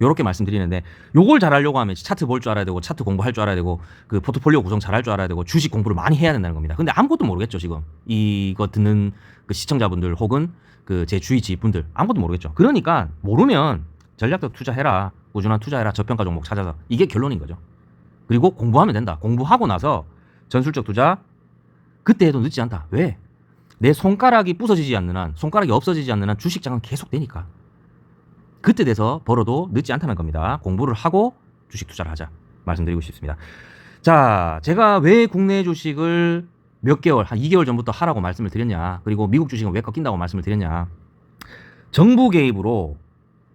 요렇게 말씀드리는데, 요걸 잘하려고 하면 차트 볼 줄 알아야 되고 차트 공부할 줄 알아야 되고 그 포트폴리오 구성 잘할 줄 알아야 되고 주식 공부를 많이 해야 된다는 겁니다. 근데 아무것도 모르겠죠. 지금 이거 듣는 그 시청자분들 혹은 그 제 주위 지인분들 아무것도 모르겠죠. 그러니까 모르면 전략적 투자해라, 꾸준한 투자해라, 저평가 종목 찾아서. 이게 결론인 거죠. 그리고 공부하면 된다. 공부하고 나서 전술적 투자 그때 해도 늦지 않다. 왜? 내 손가락이 부서지지 않는 한, 손가락이 없어지지 않는 한 주식장은 계속 되니까. 그때 돼서 벌어도 늦지 않다는 겁니다. 공부를 하고 주식 투자를 하자 말씀드리고 싶습니다. 자, 제가 왜 국내 주식을 몇 개월, 한 2개월 전부터 하라고 말씀을 드렸냐, 그리고 미국 주식은 왜 꺾인다고 말씀을 드렸냐. 정부 개입으로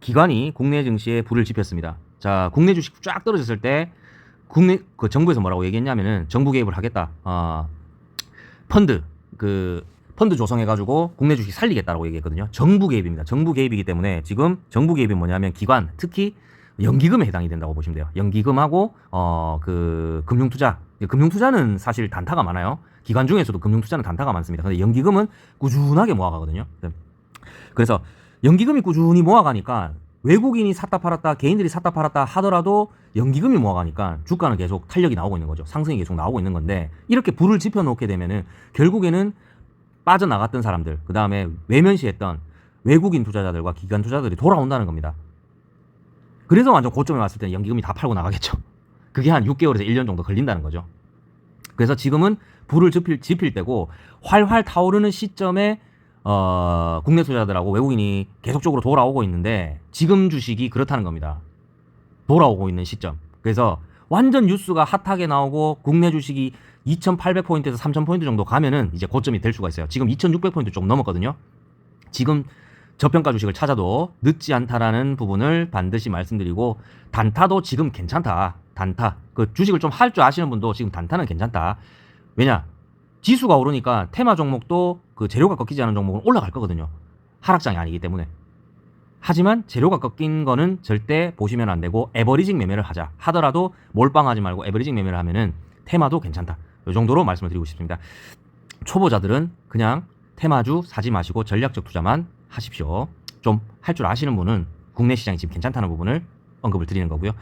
기관이 국내 증시에 불을 지폈습니다. 자, 국내 주식 쫙 떨어졌을 때 그 정부에서 뭐라고 얘기했냐면은 정부 개입을 하겠다. 펀드 조성해가지고 국내 주식 살리겠다라고 얘기했거든요. 정부 개입입니다. 정부 개입이기 때문에 지금 정부 개입이 뭐냐면 기관, 특히 연기금에 해당이 된다고 보시면 돼요. 연기금하고 그 금융투자. 금융투자는 사실 단타가 많아요. 기관 중에서도 금융투자는 단타가 많습니다. 근데 연기금은 꾸준하게 모아가거든요. 그래서 연기금이 꾸준히 모아가니까 외국인이 샀다 팔았다, 개인들이 샀다 팔았다 하더라도 연기금이 모아가니까 주가는 계속 탄력이 나오고 있는 거죠. 상승이 계속 나오고 있는 건데, 이렇게 불을 지펴놓게 되면은 결국에는 빠져나갔던 사람들, 그 다음에 외면시했던 외국인 투자자들과 기관 투자자들이 돌아온다는 겁니다. 그래서 완전 고점에 왔을 때는 연기금이 다 팔고 나가겠죠. 그게 한 6개월에서 1년 정도 걸린다는 거죠. 그래서 지금은 불을 지필 때고 활활 타오르는 시점에 국내 투자자들하고 외국인이 계속적으로 돌아오고 있는데, 지금 주식이 그렇다는 겁니다. 돌아오고 있는 시점. 그래서 완전 뉴스가 핫하게 나오고 국내 주식이 2,800포인트에서 3,000포인트 정도 가면은 이제 고점이 될 수가 있어요. 지금 2,600포인트 좀 넘었거든요. 지금 저평가 주식을 찾아도 늦지 않다라는 부분을 반드시 말씀드리고, 단타도 지금 괜찮다. 단타. 그 주식을 좀 할 줄 아시는 분도 지금 단타는 괜찮다. 왜냐? 지수가 오르니까 테마 종목도 그 재료가 꺾이지 않은 종목은 올라갈 거거든요. 하락장이 아니기 때문에. 하지만 재료가 꺾인 거는 절대 보시면 안 되고, 에버리징 매매를 하자 하더라도 몰빵하지 말고 에버리징 매매를 하면은 테마도 괜찮다. 이 정도로 말씀을 드리고 싶습니다. 초보자들은 그냥 테마주 사지 마시고 전략적 투자만 하십시오. 좀 할 줄 아시는 분은 국내 시장이 지금 괜찮다는 부분을 언급을 드리는 거고요.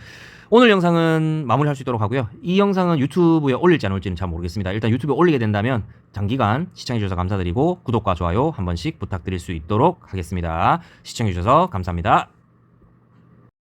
오늘 영상은 마무리할 수 있도록 하고요. 이 영상은 유튜브에 올릴지 안 올지는 잘 모르겠습니다. 일단 유튜브에 올리게 된다면 장기간 시청해주셔서 감사드리고, 구독과 좋아요 한 번씩 부탁드릴 수 있도록 하겠습니다. 시청해주셔서 감사합니다.